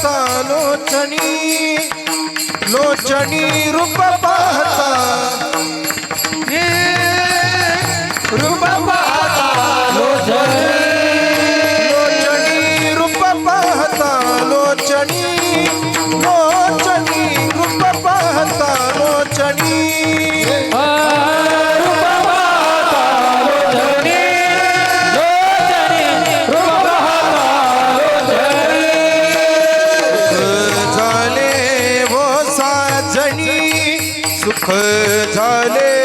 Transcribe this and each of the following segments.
पाहता लोचणी लोचणी रूप पाहता रूप पाहता लोचणी लोचणी रूप पाहता लोचणी लोचणी रूप पाहता लोचणी रूप पाहता लोचणी लोचणी रूप पाहता लोचणी झाले हो साजणी सुख झाले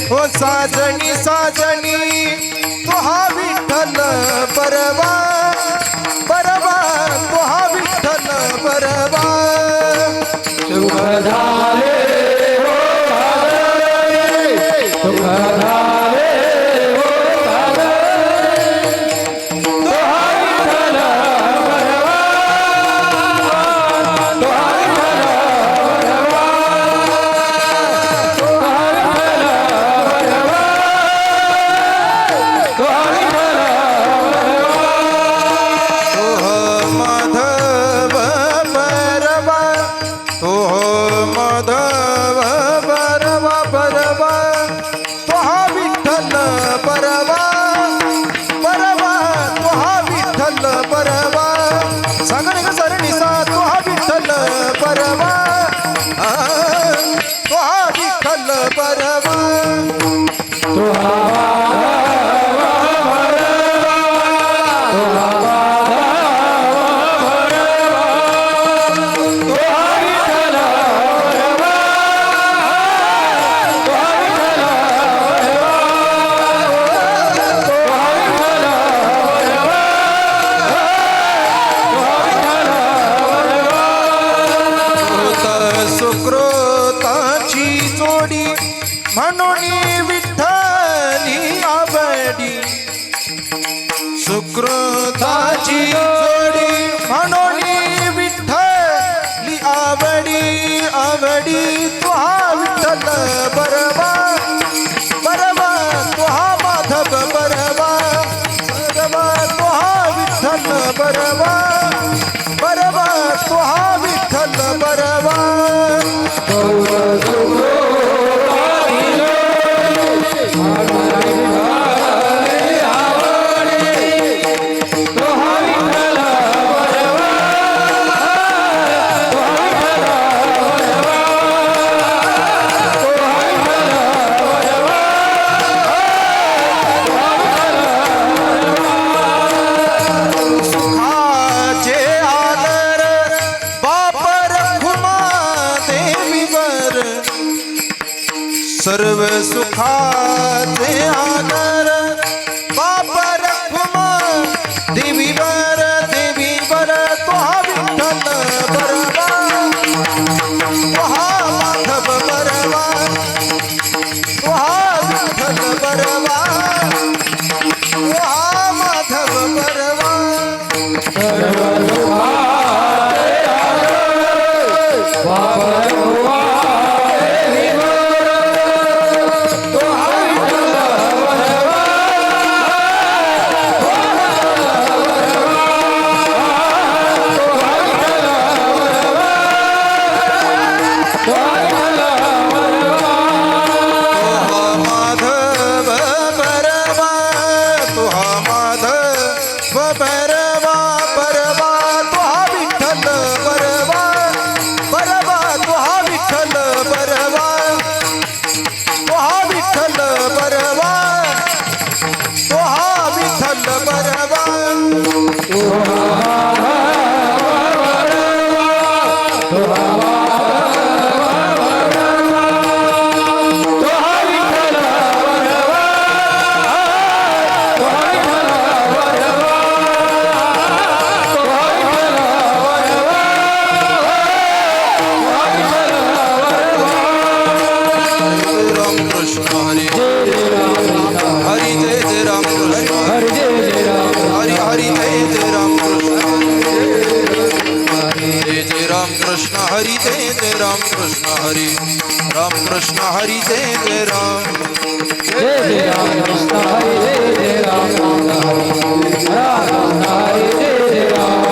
हो साजणी साजणी तो हा विठ्ठल परवा परवा तो हा विठ्ठल परवा सुख झाले हो साजणी सुख झाले हो साजणी तो हा विठ्ठल परवा तो हा विठ्ठल परवा तो हा विठ्ठल परवा तो हा विठ्ठल तो माधव परवा तो माधव परवा तो हा विठ्ठल परवा परवा तो हा विठ्ठल परवा सांगा नाही का सरणी सा तो हा विठ्ठल परवा तो हा विठ्ठल परवा तो हा सुकृताची जोडी म्हणून विठ्ठली आवडी सुकृताची जोडी म्हणून विठ्ठली आवडी आवडी तो हा विठ्ठल परवा परवा तो हा माधव परवा परवा तो हा विठ्ठल परवा परवा तो हा विठ्ठल परवा सुखाचे आदर बाप रखुमा देवीवर सर्व सुखाचे आदर बाप रखुमा देवीवर देवीवर तो हा विठ्ठल परवा तो हा माधव परवा तो हा विठ्ठल परवा तो हा माधव परवा माधव परवा तो हा माधव परवा परवा तो हा विठ्ठल परवा परवा तो हा विठ्ठल परवा तो हा विठ्ठल परवा तो हा विठ्ठल परवा राम कृष्ण हरी हरी जय जय राम कृष्ण हरि जय जय राम हरी हरी जय जय राम कृष्ण जय जय राम कृष्ण हरी जय जय राम कृष्ण हरी राम कृष्ण हरी जय जय राम कृष्ण हरि जय जय राम राम हरि जय जय राम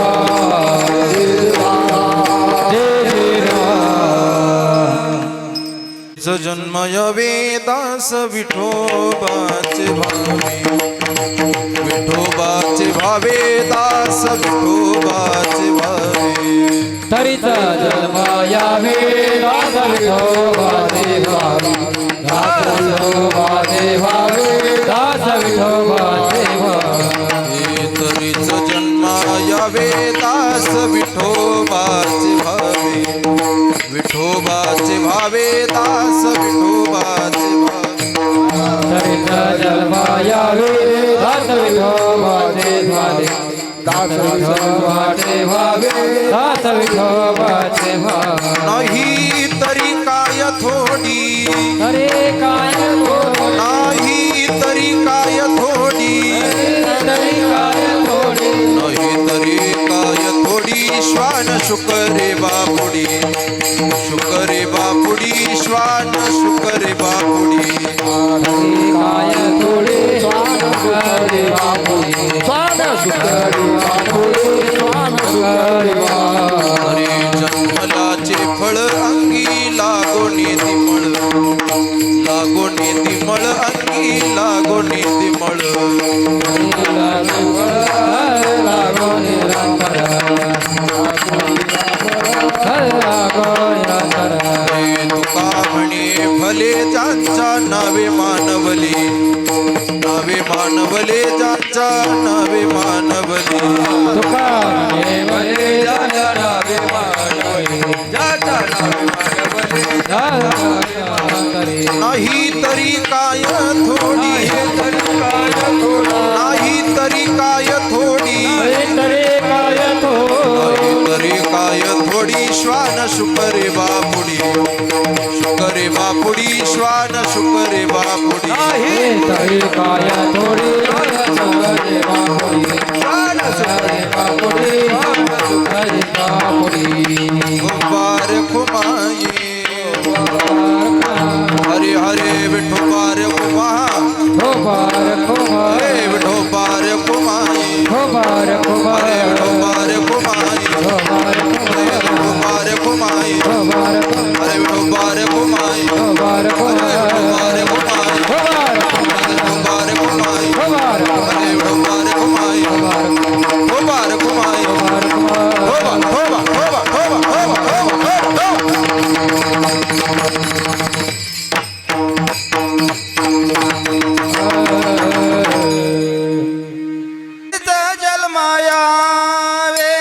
विठोबाचे भावे दास विठोबाचे भावे तरीचा जन्म यावे दास विठोबाचे भावे दास विठोबाचे भावे दास विठोबाचे भावे तरीच जन्म यावे दास विठोबाचे भावे विठोबाचे भावे दास विठोबाचे भावे तरीचा जन्म यावे दास विठोबाचे भावे दास विठोबाचे भावे दास विठोबाचे भावे नाही तरी काय थोडी अरे काय नाही तरी काय थोडी तरी काय थोडी नाही तरी काय थोडी श्वान शुकरे बापुडी शुकरे बापुडी श्वान शुकरे बापुडी काय थोडी Swan बापुडी Swan Sukri बापुडी Swan Sukri अरे जन्मलाचे फळ अंगी लागोनी दिमळ लागोनी दिमळ अंगी लागोनी दिमळ तुका म्हणे भले ज्यांच्या नावे मानवले नावे मानवले ज्यांच्या नावे मानवले नाही तरी काय थोडी नाही तरी काय थोडी नाही तरी काय थोडी श्वान शुकरे बापुडी शुकरे बापुडी श्वान शुकरे बापुडी बार खुमाये हरे हरे विठोबार खुमा हरे विठोबार खुमाये हरे विठोबार खुमाये हरे विठोबार खुमाये हरे विठोबार खुमाये हरे विठोबार खुमाये विठोबार खुमाये हरे विठोबार खुमाये विठोबार खुमाये होबा होबा होबा होबा होबा होबा जलमाया वे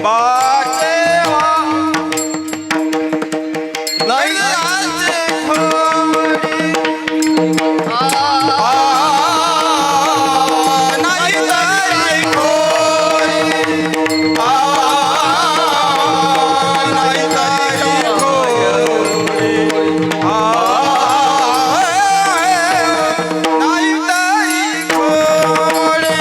बाजेवा नाही राजे खोडी नाही तरी खोडी नाही तरी खोडी नाही तरी खोडी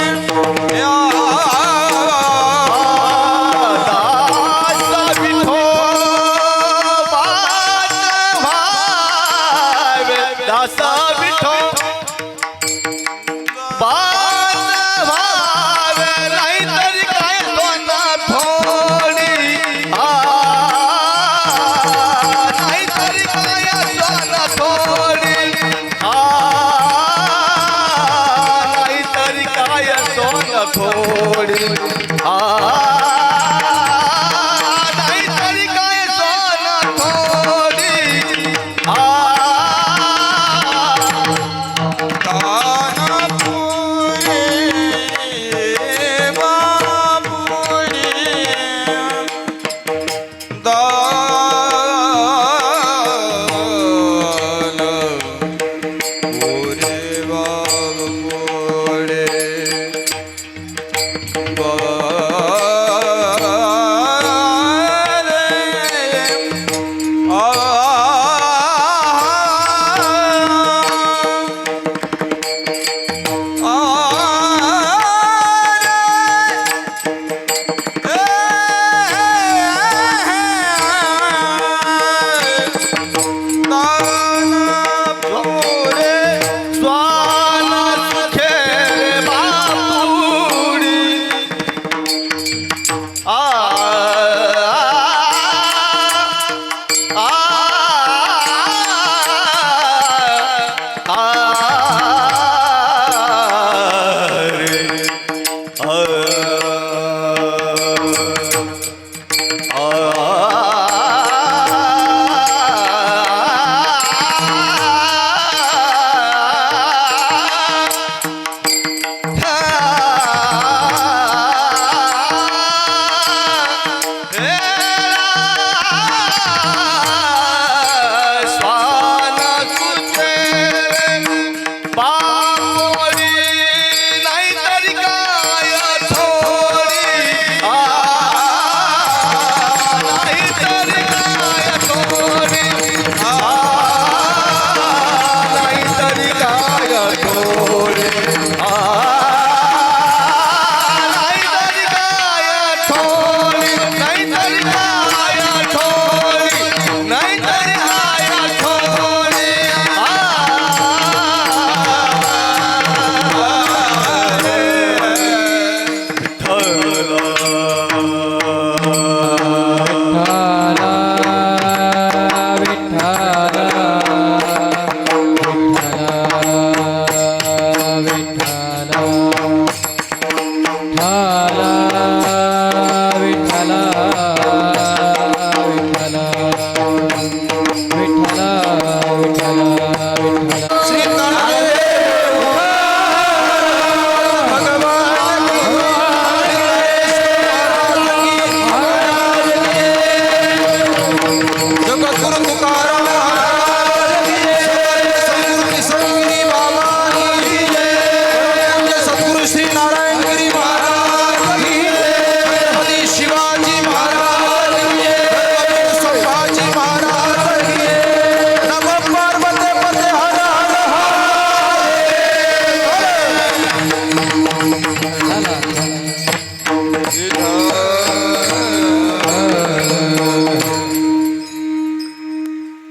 दासा विठो बात भावे नाही तरी काय सोना थोडी नाही तरी काय सोना थोडी नाही तरी काय सोना थोडी नाही तरी काय सोना थोडी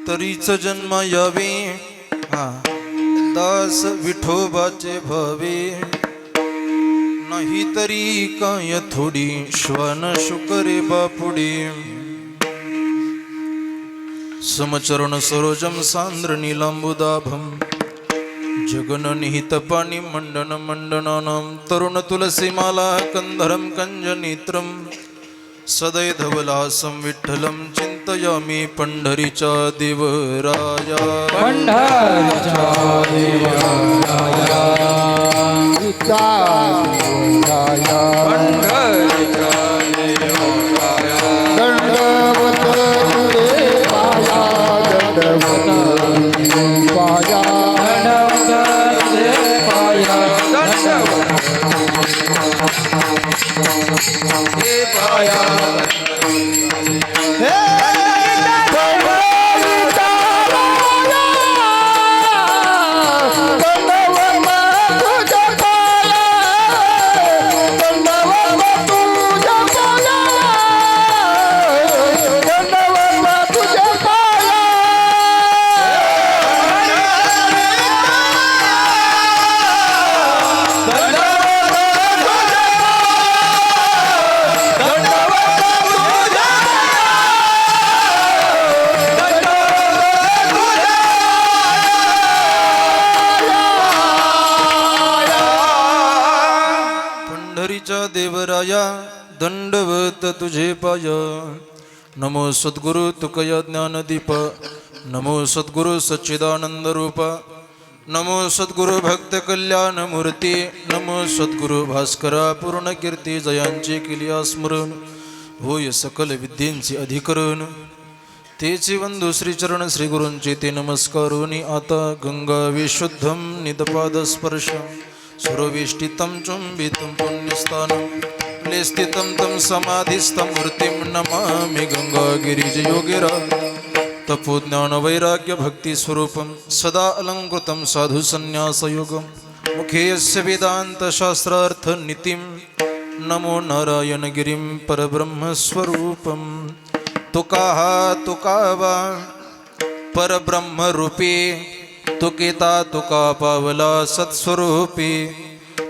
तरीच जन्म यावे दास विठोबाचे भवे नाही तरी काय थोडी श्वान शुकरे बापुडी समचरण सरोजम सांद्र नीलांबुदाभम जगन निहित पाणी मंडन मंडनानं तरुण तुलसीमाला कंधरम कंजनेत्रम सदैधवलासं विठ्ठलं चिंतयामि पंढरीचा देवराया पंढरीचा देवराया पंढरीचा देवराया पाया दंडवत तुझे पाया नमो सद्गुरु तुकया ज्ञानदीप नमो सद्गुरु सच्चिदानंद रूप नमो सद्गुरु भक्त कल्याण मूर्ती नमो सद्गुरु भास्करा पूर्ण कीर्ती जयांची केली स्मरण होय सकल विद्येंचे अधिकरण तेचे बंधू श्रीचरण श्री गुरूंचे ते नमस्कारोनी आता गंगा विशुद्धम निदपादस्पर्श सुरविष्टितं चुंबितं पुण्यस्थानं स्थितं तं समाधिस्थं मूर्तिं नमामि गंगागिरिजयोगिरा तपोज्ञान वैराग्य भक्ति स्वरूपं सदा अलंकृतं साधु संन्यासयोगं मुखे यस्य वेदांत शास्त्रार्थ नीतिं नमो नारायण गिरिं परब्रह्म स्वरूपं तुकावा परब्रह्म रूपी तुकेता तुका पावला सत्स्वरूपी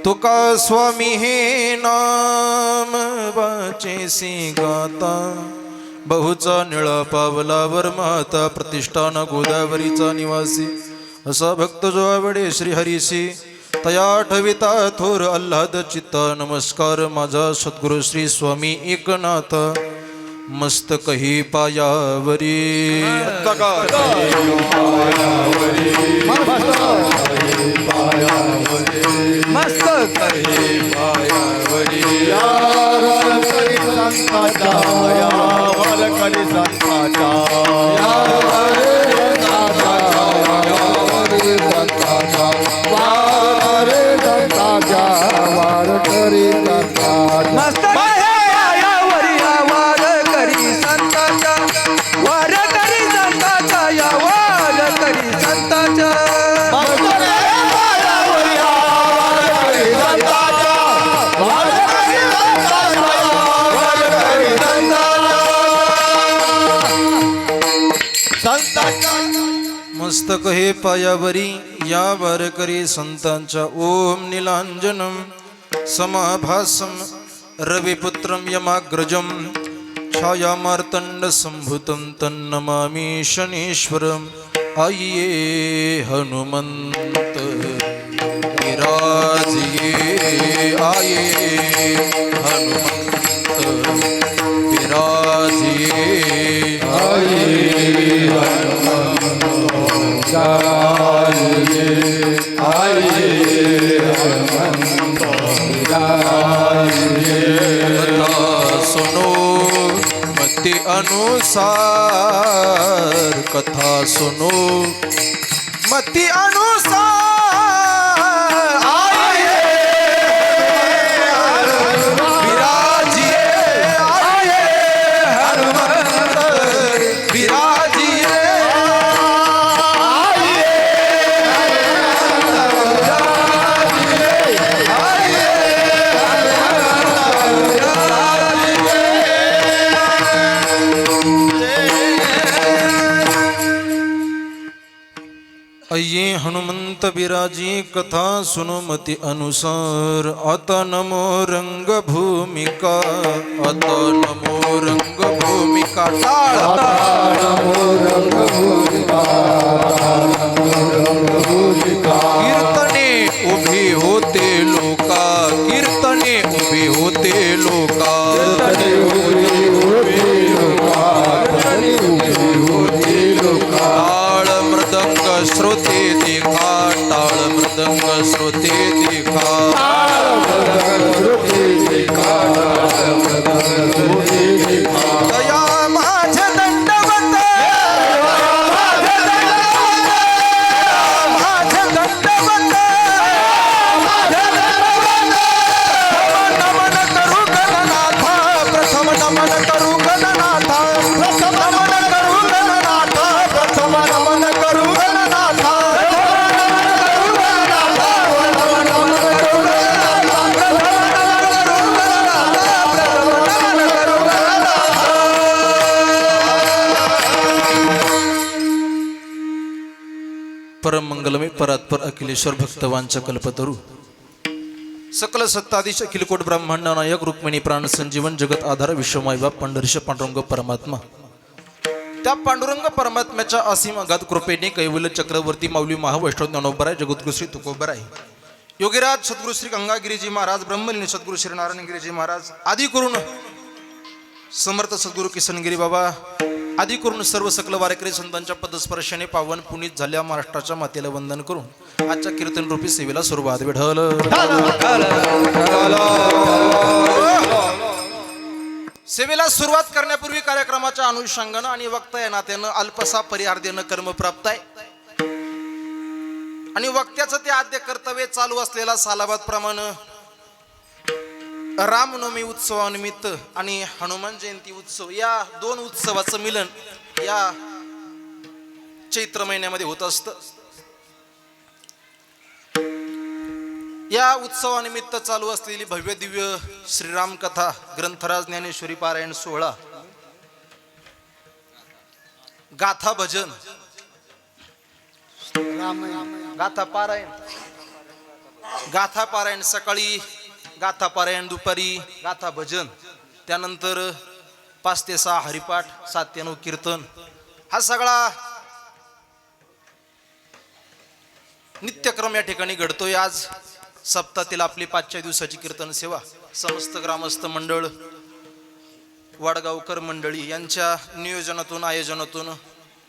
तुका स्वामी हे नाम वाचेसी गाता बहुचा निळा पावला वरमाता प्रतिष्ठान गोदावरीचा निवासी असा भक्त जो आवडे श्रीहरीसी तया ठविता थोर आल्हाद चित्ता नमस्कार माझा सद्गुरु श्री स्वामी एकनाथ मस्तकही पायावरी मस्तक हे पायावरी या वारकरी संतांच्या ओम नीलांजनम समाभासम रविपुत्रम यमाग्रजम छाया मार्तंड संभूतं तन्नमामि शनीश्वरम आइए हनुमंत विराजिए आइए हनुमंत विराजिए आइए सुनो मति अनुसार कथा सुनो मति अनुसार आइए विराजिए आइए हनुमंत विराजिए आइए हनुमंत विराजी कथा सुनो मति अनुसार आता नमो रंग भूमिका आता नमो रंग भूमिका आता नमो रंग भूमिका कीर्तने उभी होते लोका कीर्तने उभी होते लोका टाळ मृदंग श्रोते देखा टाळ मृदंग श्रोते देखा दया माझ दंडवत माझ दंडवत नमन करू गणनाथ प्रथम नमन करू गणनाथ प्रथम नमन करू गणनाथ प्रथम नमन करू गणनाथ परम मंगलमय परात्पर अखिलेश्वर भक्तवांच्या कल्पतरू सकल सत्ताधीश अखिलकोट ब्रह्मांड नायक रुक्मिणी प्राण संजीवन जगत आधार विश्वमाय बाप पांढरीश पांडुरंग परमात्मा त्या पांडुरंग परमात्म्याच्या असीम अगाध कृपेने कैवल्य चक्रवर्ती माऊली महावैष्णव ज्ञानोबराय जगद्गुरु श्री तुकोबराय योगीराज सद्गुरू श्री गंगागिरीजी महाराज, ब्रह्मलीन सद्गुरू श्री नारायणगिरीजी महाराज, आदी करून समर्थ सद्गुरू किसनगिरी बाबा, आदी करून सर्व सकल वारकरी संतांच्या पदस्पर्शाने पावन पुनीत झाल्या महाराष्ट्राच्या मातेला वंदन करून आजच्या कीर्तन रूपी सेवेला सुरुवात विढल. सेवेला सुरुवात करण्यापूर्वी कार्यक्रमाच्या अनुषंगानं आणि वक्ता या नात्यानं अल्पसा परिहार देणं कर्म प्राप्त आहे आणि वक्त्याचं ते आद्य कर्तव्य चालू असलेला सालाबाद प्रमाणे रामनवमी उत्सवानिमित्त आणि हनुमान जयंती उत्सव या दोन उत्सवाचं मिलन या चैत्र महिन्यामध्ये होत असतं. या उत्सवानिमित्त चालू असलेली भव्य दिव्य श्रीराम कथा ग्रंथराज ज्ञानेश्वरी पारायण सोहळा, गाथा भजन, गाथा पारायण सकाळी, गाथा पारायण दुपारी, गाथा भजन, त्यानंतर 5 ते 6 हरिपाठ, 7 ते 9 कीर्तन, हा सगळा नित्यक्रम या ठिकाणी घडतोय. आज सप्ताहातील आपली 5च्या दिवसाची कीर्तन सेवा समस्त ग्रामस्थ मंडळ, वाडगावकर मंडळी यांच्या नियोजनातून आयोजनातून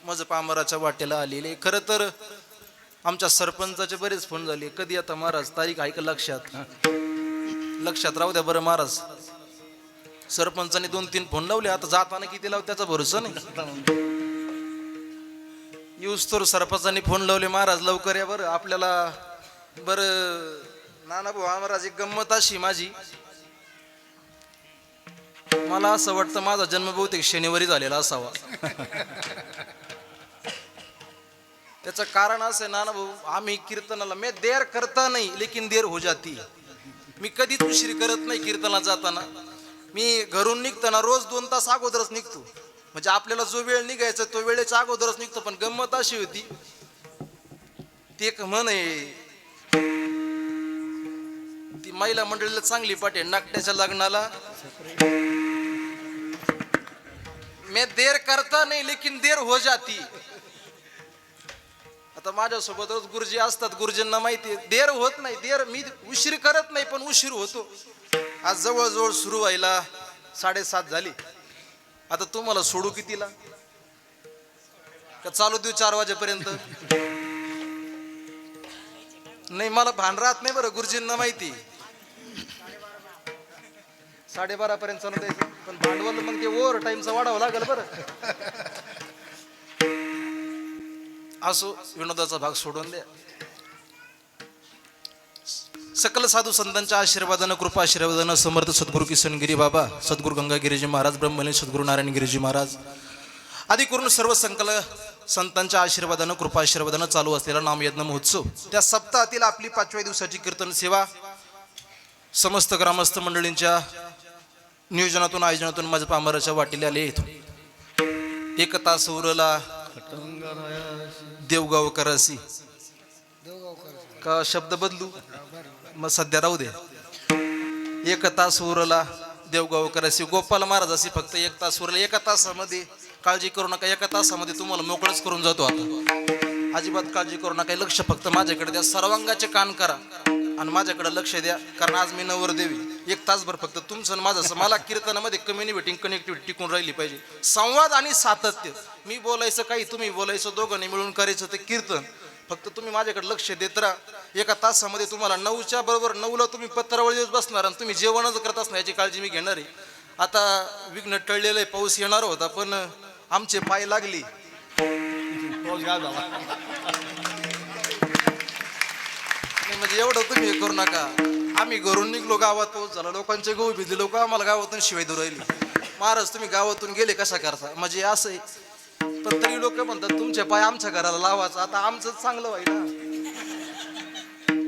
मज पामराच्या वाटेला आलेले. खरं तर आमच्या सरपंचाचे बरेच फोन झाले, कधी आता महाराज तारीख ऐका लक्षात राहू द्या बरं महाराज. सरपंचाने 2-3 फोन लावले, आता जाताना किती लाव त्याचा भरोसा नाही. येऊस तर सरपंचाने फोन लावले, महाराज लवकर या बरं आपल्याला. बरं नाना भाऊ महाराज, एक गंमत अशी माझी, मला असं वाटतं माझा जन्म बहुतेक शनिवारी झालेला असावा. त्याचं कारण असं नाना भाऊ, आम्ही कीर्तनाला मैं देर करता नाही लेकिन देर हो जाती. मी कधीच उशीर करत नाही कीर्तनाला जाताना. मी घरून निघताना रोज 2 तास अगोदरच निघतो, म्हणजे आपल्याला जो वेळ निघायचा तो वेळेच्या अगोदरच निघतो. पण गंमत अशी होती, ती एक म्हण आहे, ती महिला मंडळीला चांगली पाठ आहे, नाट्याच्या लग्नाला मैं देर करता नाही लेकिन देर हो जाती. आता माझ्यासोबत रोज गुरुजी असतात, गुरुजींना माहिती आहे देर होत नाही. देर मी उशीर करत नाही पण उशीर होतो. आज जवळजवळ सुरू व्हायला 7:30 झाली. आता तुम्हाला सोडू कितीला का चालू देऊ 4 वाजेपर्यंत? नाही मला भान राहत नाही बरं, गुरुजींना माहिती 12:30 पर्यंत चालू द्यायचं. पण भांडवल मग ते ओव्हर टाइमचा वाढावं लागेल बरं. असो, विनोदाचा भाग सोडून द्या. सकल साधू संतांच्या आशीर्वादानं, कृपा आशीर्वादानं समर्थ सद्गुरू किसनगिरी बाबा, सद्गुरू गंगागिरीजी महाराज, ब्रह्मलीन सद्गुरू नारायणगिरीजी महाराज, आदी करून सर्व संकल संतांच्या आशीर्वादानं, कृपा आशीर्वादानं चालू असलेला नामयज्ञ महोत्सव, त्या सप्ताहातील आपली 5व्या दिवसाची कीर्तन सेवा समस्त ग्रामस्थ मंडळींच्या नियोजनातून आयोजनातून माझ्या पामराच्या वाटेला आले. 1 तास उरला देवगावकरासी का शब्द बदलू, मग सध्या राहू दे. 1 तास उरला देवगावकरासी, गोपाल महाराजाशी फक्त 1 तास उरला. 1 तासामध्ये काळजी करू नका, 1 तासामध्ये तुम्हाला मोकळच करून जातो. आता अजिबात काळजी करू नका, लक्ष फक्त माझ्याकडे द्या, सर्वांगाचे कान करा आणि माझ्याकडे लक्ष द्या, कारण आज मी नवरदेवी. 1 तासभर फक्त तुमचं माझं, मला कीर्तनामध्ये कम्युनिकेटिंग कनेक्टिव्हिटी टिकून राहिली पाहिजे, संवाद आणि सातत्य. मी बोलायचं काही, तुम्ही बोलायचं, दोघांनी मिळून करायचं ते कीर्तन. फक्त तुम्ही माझ्याकडे लक्ष देत राहा. 1 तासामध्ये तुम्हाला 9च्या बरोबर 9ला तुम्ही पत्रावळ येऊन बसणार आणि तुम्ही जेवणच करत असणार याची काळजी मी घेणार आहे. आता विघ्न टळलेलं आहे, पाऊस येणार होता पण आमचे पाय लागली. म्हणजे एवढं तुम्ही हे करू नका. आम्ही घरून निघलो, गावात पाऊस झाला, लोकांचे गहू भिजले, लोक आम्हाला गावातून शिवाय देऊ राहिली. महाराज तुम्ही गावातून गेले कशा करता, म्हणजे असं आहे. पण तरी लोक म्हणतात तुमचे पाय आमच्या घराला लावायचं. आता आमचं चांगलं व्हाय ना,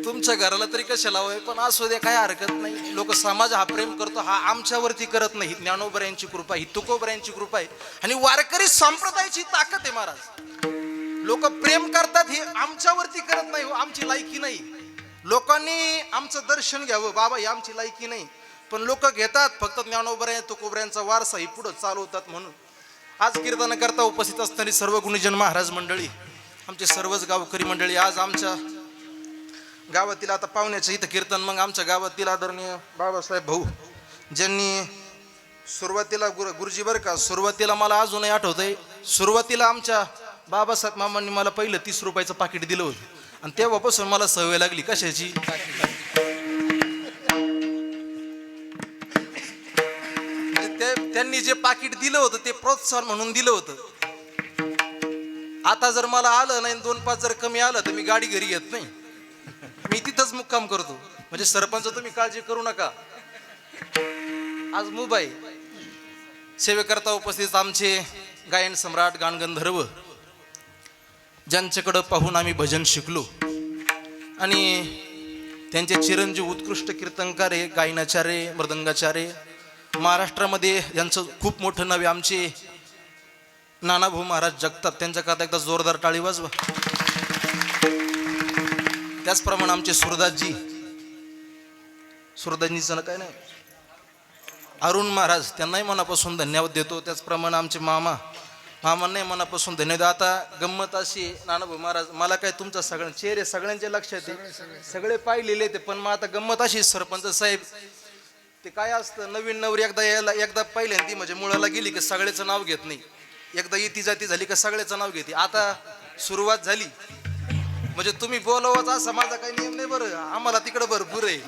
तुमच्या घराला तरी कशा लावाय. पण असू दे, काय हरकत नाही. लोक समाज हा प्रेम करतो, हा आमच्यावरती करत नाही. ज्ञानोबरायांची कृपा, ही तुकोबरायांची कृपा आहे आणि वारकरी संप्रदायाची ताकद आहे. महाराज लोक प्रेम करतात, हे आमच्यावरती करत नाही, आमची लायकी नाही. लोकांनी आमचं दर्शन घ्यावं बाबा, ही आमची लायकी नाही. पण लोक घेतात फक्त ज्ञानोबराय तुकोबरायांचा वारसा ही पुढे चालवतात. म्हणून आज कीर्तन करता उपस्थित असणारी सर्व गुणीजन महाराज मंडळी, आमचे सर्वच गावकरी मंडळी, आज आमच्या गावातील आता पाहुण्याचं इथं कीर्तन, मग आमच्या गावातील आदरणीय बाबासाहेब भाऊ ज्यांनी सुरुवातीला गुरुजी बरं का, सुरुवातीला मला अजूनही आठवतंय, सुरुवातीला आमच्या बाबासाहेब मामांनी मला पहिलं 30 रुपयाचं पाकिट दिलं होतं आणि तेव्हापासून मला सवय लागली कशाची. त्यांनी जे पाकिट दिलं होतं ते प्रोत्साहन म्हणून दिलं होतं. आता जर मला आलं नाही 2-5 जर कमी आलं तर मी गाडी घरी येत नाही, मी तिथंच मुक्काम करतो. म्हणजे सरपंच तुम्ही काळजी करू नका. आज मुंबई सेवेकरता उपस्थित आमचे गायन सम्राट गानगंधर्व ज्यांच्याकडं पाहून आम्ही भजन शिकलो आणि त्यांचे चिरंजीव उत्कृष्ट कीर्तनकार आहे, गायनाचार्य, मृदंगाचार्य, महाराष्ट्रामध्ये यांचं खूप मोठं नाव आहे. आमचे नानाभाऊ महाराज जगतात, त्यांच्याकरता एकदा जोरदार टाळी वाजवा. त्याचप्रमाणे आमचे सुरदासजीचं काय नाही, अरुण महाराज, त्यांनाही मनापासून धन्यवाद देतो. त्याचप्रमाणे आमचे मामांनाही मनापासून धन्यवाद. आता गंमत अशी, नानाभाऊ महाराज, मला काय तुमचा चेहरे सगळ्यांचे लक्षात आहे, सगळे पाहिलेले ते, पण मग आता गंमत अशी, सरपंच साहेब ते काय असतं, नवीन नवरी एकदा पहिल्यांदी म्हणजे मुळाला गेली की सगळ्याचं नाव घेत नाही, एकदा येती जाती झाली का सगळ्याचं नाव घेते. आता सुरुवात झाली म्हणजे तुम्ही बोलावच असा माझा काही नियम नाही बरं, आम्हाला तिकडं भरपूर आहे,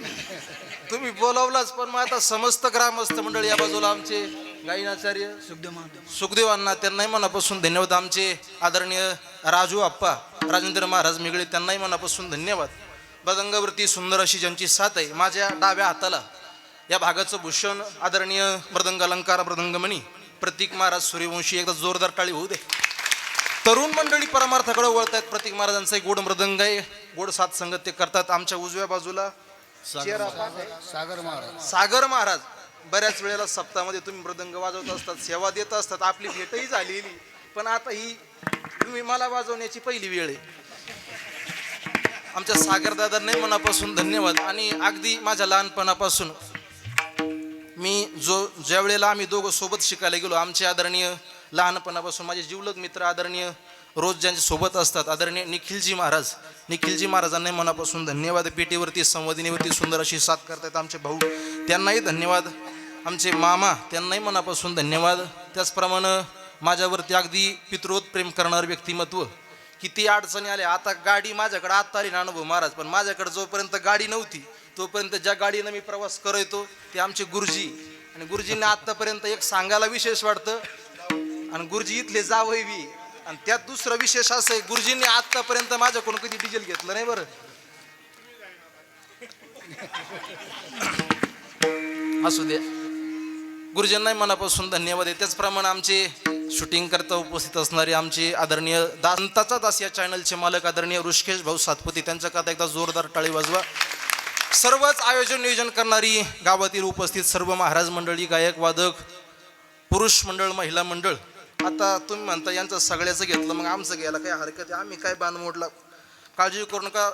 तुम्ही बोलावलाच. पण मग आता समस्त ग्रामस्थ मंडळ या बाजूला आमचे गायनाचार्य सुखदेवांना, त्यांनाही मनापासून धन्यवाद. आमचे आदरणीय राजू आप्पा राजेंद्र महाराज मिगळे, त्यांनाही मनापासून धन्यवाद. बदंगावरती सुंदर अशी ज्यांची साथ आहे. माझ्या डाव्या हाताला या भागाचं भूषण आदरणीय मृदंग अलंकार मृदंगमणी प्रतीक महाराज सूर्यवंशी, एकदा जोरदार टाळी होऊ दे. तरुण मंडळी परमार्थाकडे वळत आहेत. प्रतीक महाराजांचा एक गोड मृदंग आहे, गोड साथ संगत ते करतात. आमच्या उजव्या बाजूला सागर महाराज, बऱ्याच वेळेला सप्ताहामध्ये तुम्ही मृदंग वाजवत असतात, सेवा देत असतात, आपली भेटही झालेली, पण आता ही तुम्ही मला वाजवण्याची पहिली वेळ आहे. आमच्या सागर दादांनाही मनापासून धन्यवाद. आणि अगदी माझ्या लहानपणापासून मी ज्या वेळेला आम्ही दोघं सोबत शिकायला गेलो, आमचे आदरणीय लहानपणापासून माझे जीवलग मित्र आदरणीय रोज ज्यांच्या सोबत असतात आदरणीय निखिलजी महाराजांनाही मनापासून धन्यवाद. पेटीवरती संवादिनीवरती सुंदर अशी साथ करतात आमचे भाऊ, त्यांनाही धन्यवाद. आमचे मामा, त्यांनाही मनापासून धन्यवाद. त्याचप्रमाणे माझ्यावरती अगदी पितृवत प्रेम करणारं व्यक्तिमत्व, किती अडचणी आल्या. आता गाडी माझ्याकडे आत्ता आली नानभाऊ महाराज, पण माझ्याकडे जोपर्यंत गाडी नव्हती तोपर्यंत ज्या गाडीनं मी प्रवास करायचो ते आमचे गुरुजी. आणि गुरुजींना आत्तापर्यंत एक सांगायला विशेष वाटतं, आणि गुरुजी इथले जावई बी. आणि त्यात दुसरं विशेष असं आहे, गुरुजींनी आत्तापर्यंत माझ्याकडून कधी डिझेल घेतलं नाही बरं. असू दे, गुरुजींनाही मनापासून धन्यवाद आहे. त्याचप्रमाणे आमचे शूटिंग करता उपस्थित असणारे आमचे आदरणीय दांताचा दास या चॅनलचे मालक आदरणीय ऋषिकेश भाऊ सातपुते, त्यांच्याकरता एकदा जोरदार टाळी वाजवा. सर्वच आयोजन नियोजन करणारी गावातील उपस्थित सर्व महाराज मंडळी, गायक वादक, पुरुष मंडळ, महिला मंडळ. आता तुम्ही म्हणता यांचं सगळ्याचं घेतलं, मग आमचं घ्यायला काय हरकत आहे, आम्ही काय बांध मोडला, काळजी करू नका.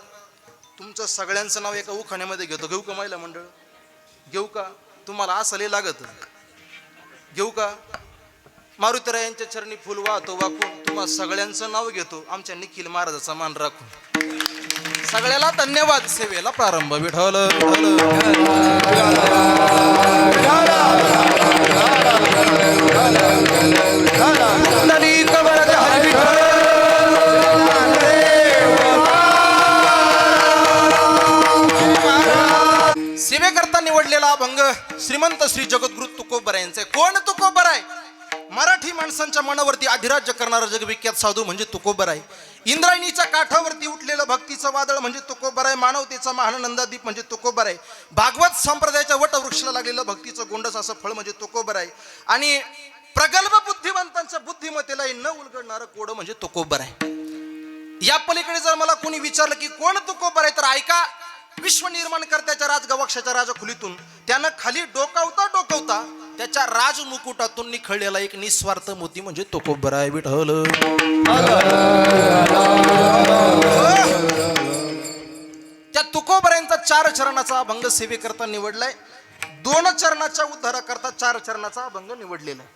तुमचं सगळ्यांचं नाव एका उखाण्यामध्ये घेऊ का महिला मंडळ? घेऊ का? तुम्हाला असं लय लागत, घेऊ का? मारुतीरायांच्या चरणी फुल वाहतो वाकून तुम्हा सगळ्यांचं नाव घेतो, आमच्या निखिल महाराजाचा मान राखून. सगळ्याला धन्यवाद. सेवेला प्रारंभ. विठ्ठल सेवेकरता निवडलेला अभंग श्रीमंत श्री जगद्गुरु तुकोबरायांचा. कोण तुकोबराय? मराठी माणसांच्या मनावरती अधिराज्य करणारा जगविख्यात साधू म्हणजे तुकोबराय. इंद्रायणीच्या काठावरती उठलेलं भक्तीचं वादळ म्हणजे तुकोबराय. मानवतेचा महानंदादीप म्हणजे तुकोबराय. भागवत संप्रदायाच्या वटवृक्षाला लागलेलं भक्तीचं गोंडस असं फळ म्हणजे तुकोबराय. आणि प्रगल्भ बुद्धिवंतांच्या बुद्धिमत्तेला न उलगडणारं कोड म्हणजे तुकोबराय. या पलीकडे जर मला कोणी विचारलं की कोण तुकोबराय, तर ऐका, विश्व निर्माण करत्याच्या राजगवाक्षाच्या राजखुलीतून त्यानं खाली डोकावता त्याच्या राजमुकुटातून निखळलेला एक निस्वार्थ मोती म्हणजे तुकोबराय. विठ्ठल त्या तुकोबरायांचा 4 चरणाचा अभंग सेवेकरता निवडलाय. 2 चरणाच्या उद्धाराकरता 4 चरणाचा अभंग निवडलेला आहे.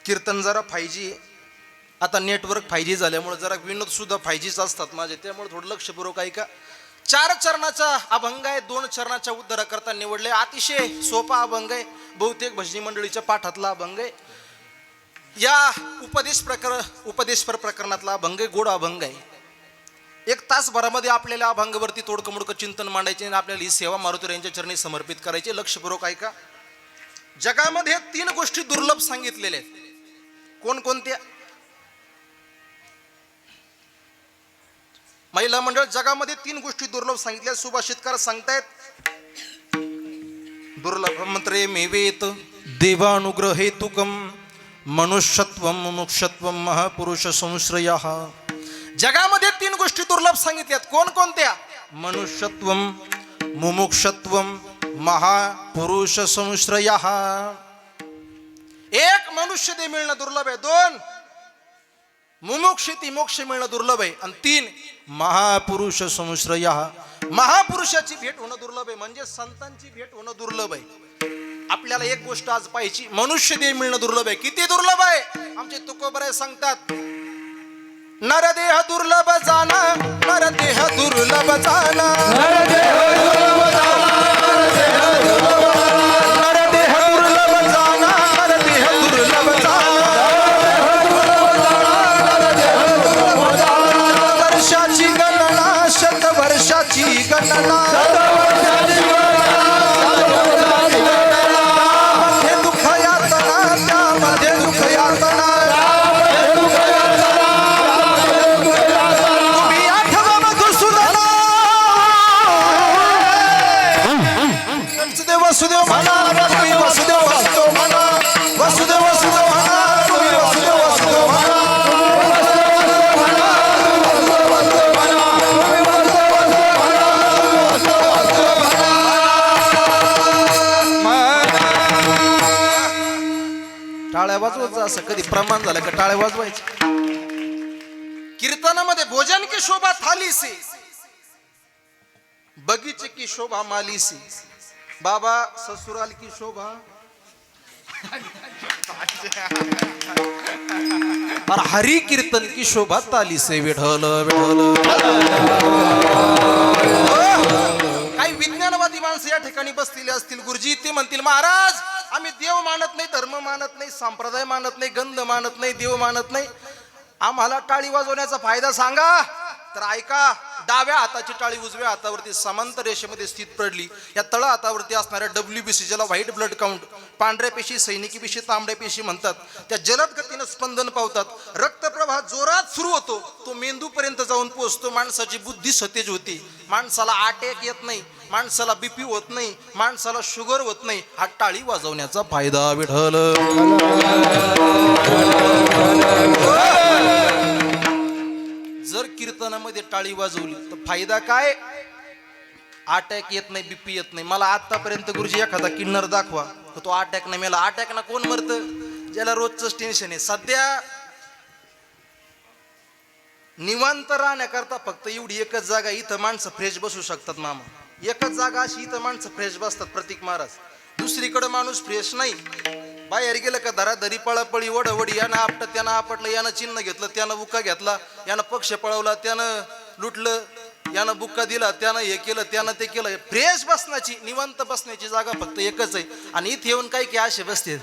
कीर्तन जरा 5G, आता नेटवर्क 5G झाल्यामुळे जरा विनोद सुद्धा 5Gच असतात माझे, त्यामुळे थोडं लक्षपूर्वक ऐका. 4 चरणाचा अभंग आहे, 2 चरणाच्या उद्धारा करता निवडले. अतिशय सोपा अभंग आहे, बहुतेक भजनी मंडळीच्या पाठातला अभंग आहे. या उपदेशपर प्रकरणातला अभंग आहे, गोड अभंग आहे. 1 तासभरामध्ये आपल्याला अभंगावरती तोडकमोडकं चिंतन मांडायचे आणि आपल्याला ही सेवा मारुती यांच्या चरणी समर्पित करायची. लक्षपूर्वक ऐका. जगामध्ये 3 गोष्टी दुर्लभ सांगितलेल्या आहेत. कोणकोणत्या? महिला मंडळ, जगामध्ये 3 गोष्टी दुर्लभ सांगितल्या. सुभाषितकार सांगतायत, दुर्लभ मंत्रे मेवेत देवानुग्रहेतुकम मनुष्यत्वम मुमुक्षत्वम महापुरुष संश्रयः. जगामध्ये 3 गोष्टी दुर्लभ सांगितल्यात. कोणकोणत्या? मनुष्यत्वम मुमुक्षत्वम महापुरुष संश्रयः. 1 मनुष्य देह मिळणं दुर्लभ आहे. 2 मुमुक्षिती मोक्ष मिळणं दुर्लभ आहे. आणि 3 महापुरुष संश्रयः. महापुरुषाची भेट होणं दुर्लभ आहे, म्हणजे संतांची भेट होणं दुर्लभ आहे. आपल्याला एक गोष्ट आज पाहिजे, मनुष्य देह मिळणं दुर्लभ आहे. किती दुर्लभ आहे? आमचे तुकोबराय सांगतात, नरदेह दुर्लभ जाना, नरदेह दुर्लभ जाना, नरदेह दुर्लभ जाना, नरदेह दुर्लभ जाना, नरदेह दुर्लभ जाना. वर्षाची गणना, शतवर्षाची गणना, त्यामध्ये दुःख यातना, त्यामध्ये दुःख यातना. तुम्ही आठवा मधुसूदना, वसुदेव वसुदेव म्हणा, तुम्ही वसुदेव वसुदेव म्हणा, वसुदेव वसुदेव म्हणा, तुम्ही वसुदेव वसुदेव म्हणा. टाळ्या वाजवायचं, असं कधी प्रमाण झालं का टाळ्या वाजवायचं? कीर्तनामध्ये भोजन की शोभा थाली से, बगीचे की शोभा माली से, बाबा ससुराल की शोभा, और हरि कीर्तन की शोभा ताली से. विठ्ठल विठ्ठल. काही विज्ञानवादी माणसं या ठिकाणी बसलेले असतील गुरुजी, ते म्हणतील, महाराज आम्ही देव मानत नाही, धर्म मानत नाही, संप्रदाय मानत नाही, गंध मानत नाही, देव मानत नाही, आम्हाला टाळी वाजवण्याचा फायदा सांगा. तर ऐका, डाव्या हाताची टाळी उजव्या हातावरती समांतर रेषेमध्ये स्थित पडली. या तळ हातावरती असणाऱ्या WBC, ज्याला व्हाईट ब्लड काउंट, पांढऱ्या पेशी, सैनिकी पेशी, तांबड्या पेशी म्हणतात, त्या जलद गतीनं स्पंदन पावतात. रक्तप्रवाह जोरात सुरू होतो, तो मेंदूपर्यंत जाऊन पोहोचतो. माणसाची बुद्धी सतेज होती, माणसाला अटॅक येत नाही, माणसाला BP होत नाही, माणसाला शुगर होत नाही. हा टाळी वाजवण्याचा फायदा. विठ्ठल. जर कीर्तनामध्ये टाळी वाजवली तर फायदा काय? अटॅक येत नाही, BP येत नाही. मला आतापर्यंत गुरुजी एखादा किन्नर दाखवा तो अटॅक नाही मेला. अटॅक ना कोण मरतं? ज्याला रोजच टेन्शन आहे. सध्या निवांत राहण्याकरता फक्त एवढी एकच जागा इथं माणसं फ्रेश बसू शकतात मामा. एकच जागा अशी इथं माणसं फ्रेश बसतात, प्रतीक महाराज. दुसरीकडे माणूस फ्रेश नाही. बाहेर गेलं का धराधरी, पळापळी, वडवडी, यानं आपटत त्यानं आपटलं, यानं चिन्ह घेतलं, त्यानं बुक्का घेतला, यानं पक्ष पळवला, त्यानं लुटलं, यानं बुक्का दिला, त्यानं हे केलं, त्यानं ते केलं. फ्रेश बसण्याची, निवांत बसण्याची जागा फक्त एकच आहे. आणि इथे येऊन काही की असे बसते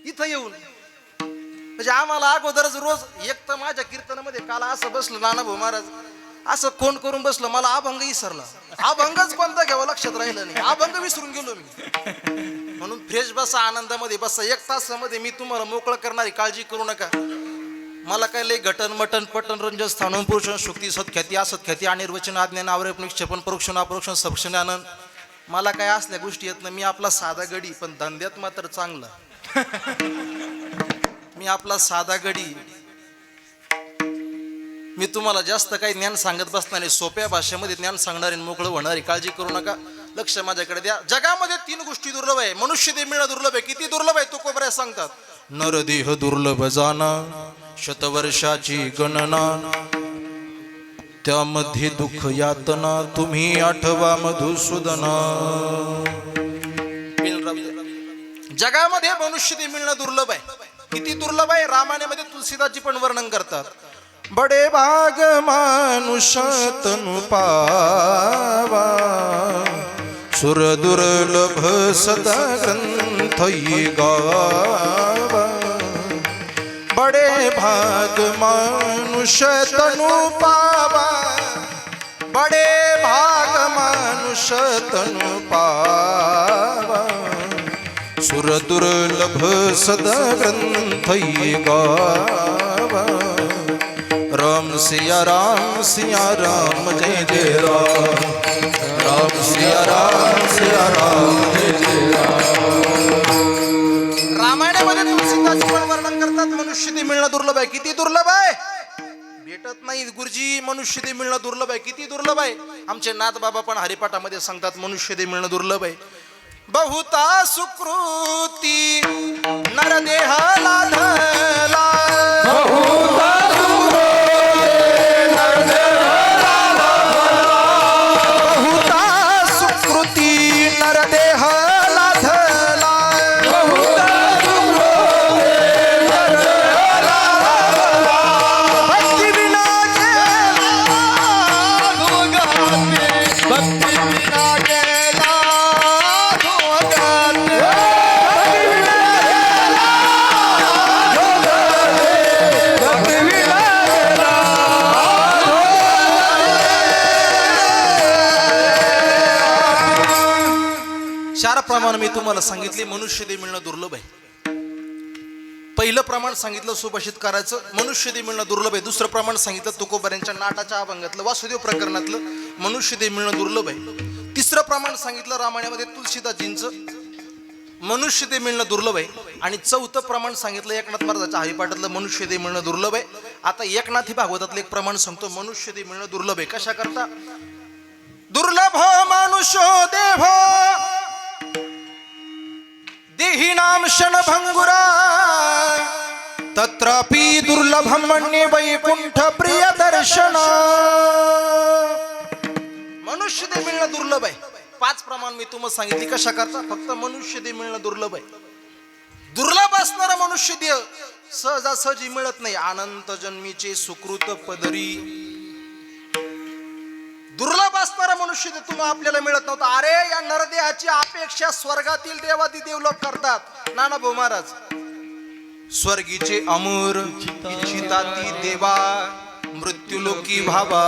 इथं येऊन. म्हणजे आम्हाला अगोदरच रोज, एक तर माझ्या कीर्तनामध्ये काल असं बसलं नानाभाऊ महाराज, असं फोन करून बसलं, मला अभंग विसरला. अभंगच कोणता घ्यावं लक्षात राहिलं नाही, अभंग विसरून गेलो मी. म्हणून फ्रेश बसा, आनंदामध्ये बसा. 1 तासामध्ये मी तुम्हाला मोकळं करणारी, काळजी करू नका. मला काय लय घटन मटन पटन रंजन स्थान पुरुषण शुक्ती सत्ख्याती असत्ख्याती अनिर्वचन आज्ञान आवरेपण क्षेपण परोक्षण अपरोक्षण सपक्षण आनंद, मला काय असल्या गोष्टी येत नाही. मी आपला साधा गडी, पण धंद्यात मात्र चांगला. मी आपला साधा गडी. मी तुम्हाला जास्त काही ज्ञान सांगत बसणार नाही, सोप्या भाषेमध्ये ज्ञान सांगणारे, मोकळं होणारी. काळजी करू नका, लक्ष माझ्याकडे द्या. जगामध्ये 3 गोष्टी दुर्लभ आहे. मनुष्य देह मिळणं दुर्लभ आहे. किती दुर्लभ आहे? तुकोबराय सांगतात, नरदेह दुर्लभ जाना, शतवर्षाची गणना, त्यामध्ये दुःख यातना, तुम्ही आठवा मधुसूदना. जगामध्ये मनुष्य देह मिळणं दुर्लभ आहे. किती दुर्लभ आहे? रामायणामध्ये तुलसीदासजी पण वर्णन करतात. बडे भाग मानुष तनु पावा सुर दुर्लभ सदा ग्रंथ गावा बड़े भाग मानुष तनु पावा बड़े भाग मानुष तनु पावा सुर दुर्लभ सदा ग्रंथ गावा राम सिया राम जय जय राम राम सिया राम जय जय राम. रामायणामध्ये तुलसीदास वर्णन करतात मनुष्यदेह मिळणं दुर्लभ आहे. किती दुर्लभ आहे? भेटत नाही गुरुजी. मनुष्यदेह मिळणं दुर्लभ आहे. किती दुर्लभ आहे? आमचे नाथ बाबा पण हरिपाठामध्ये सांगतात मनुष्यदेह मिळणं दुर्लभ आहे. बहुता सुकृती नरदेह लाधला बहुता बहुता सुकृती नरदेह लाधला भक्ती विना भक्ती विना गेला चार प्रमाण मी तुम्हाला सांगितले मनुष्यदेह मिळणं दुर्लभ आहे. पहिलं प्रमाण सांगितलं सुभाषित करायचं मनुष्यदेह मिळणं दुर्लभ आहे. दुसरं प्रमाण सांगितलं तुकोबाऱ्यांच्या नाटाच्या अभंगातलं वासुदेव प्रकरणातलं मनुष्यदेह मिळणं दुर्लभ आहे. तिसरं प्रमाण सांगितलं रामायणामध्ये तुलसीदासजींचं मनुष्यदेह मिळणं दुर्लभ आहे. आणि चौथं प्रमाण सांगितलं एकनाथ महाराजाच्या हरिपाठातलं मनुष्यदेह मिळणं दुर्लभ आहे. आता एकनाथी भागवतातलं एक प्रमाण सांगतो मनुष्यदेह मिळणं दुर्लभ आहे. कशा करता? दुर्लभ मानुषो देव देही नाम क्षणभंगुरा तत्रापि दुर्लभम मन्ये वैकुंठ प्रिय दर्शन. मनुष्यदेह मिळणं दुर्लभ आहे. पाच प्रमाण मी तुम्हाला सांगितली. कशा करता? फक्त मनुष्यदेह मिळणं दुर्लभ आहे. दुर्लभ असणारा मनुष्यदेह सहजासहजी मिळत नाही. अनंत जन्मीचे सुकृत पदरी दुर्लभ असणारा मनुष्यदेह तुम्हाला आपल्याला मिळत नव्हता. अरे या नरदेहाची अपेक्षा स्वर्गातील देवादिदेव लोक करतात. नानाभाऊ महाराज स्वर्गीचे अमर इच्छिताती देवा मृत्यूलोकी भावा.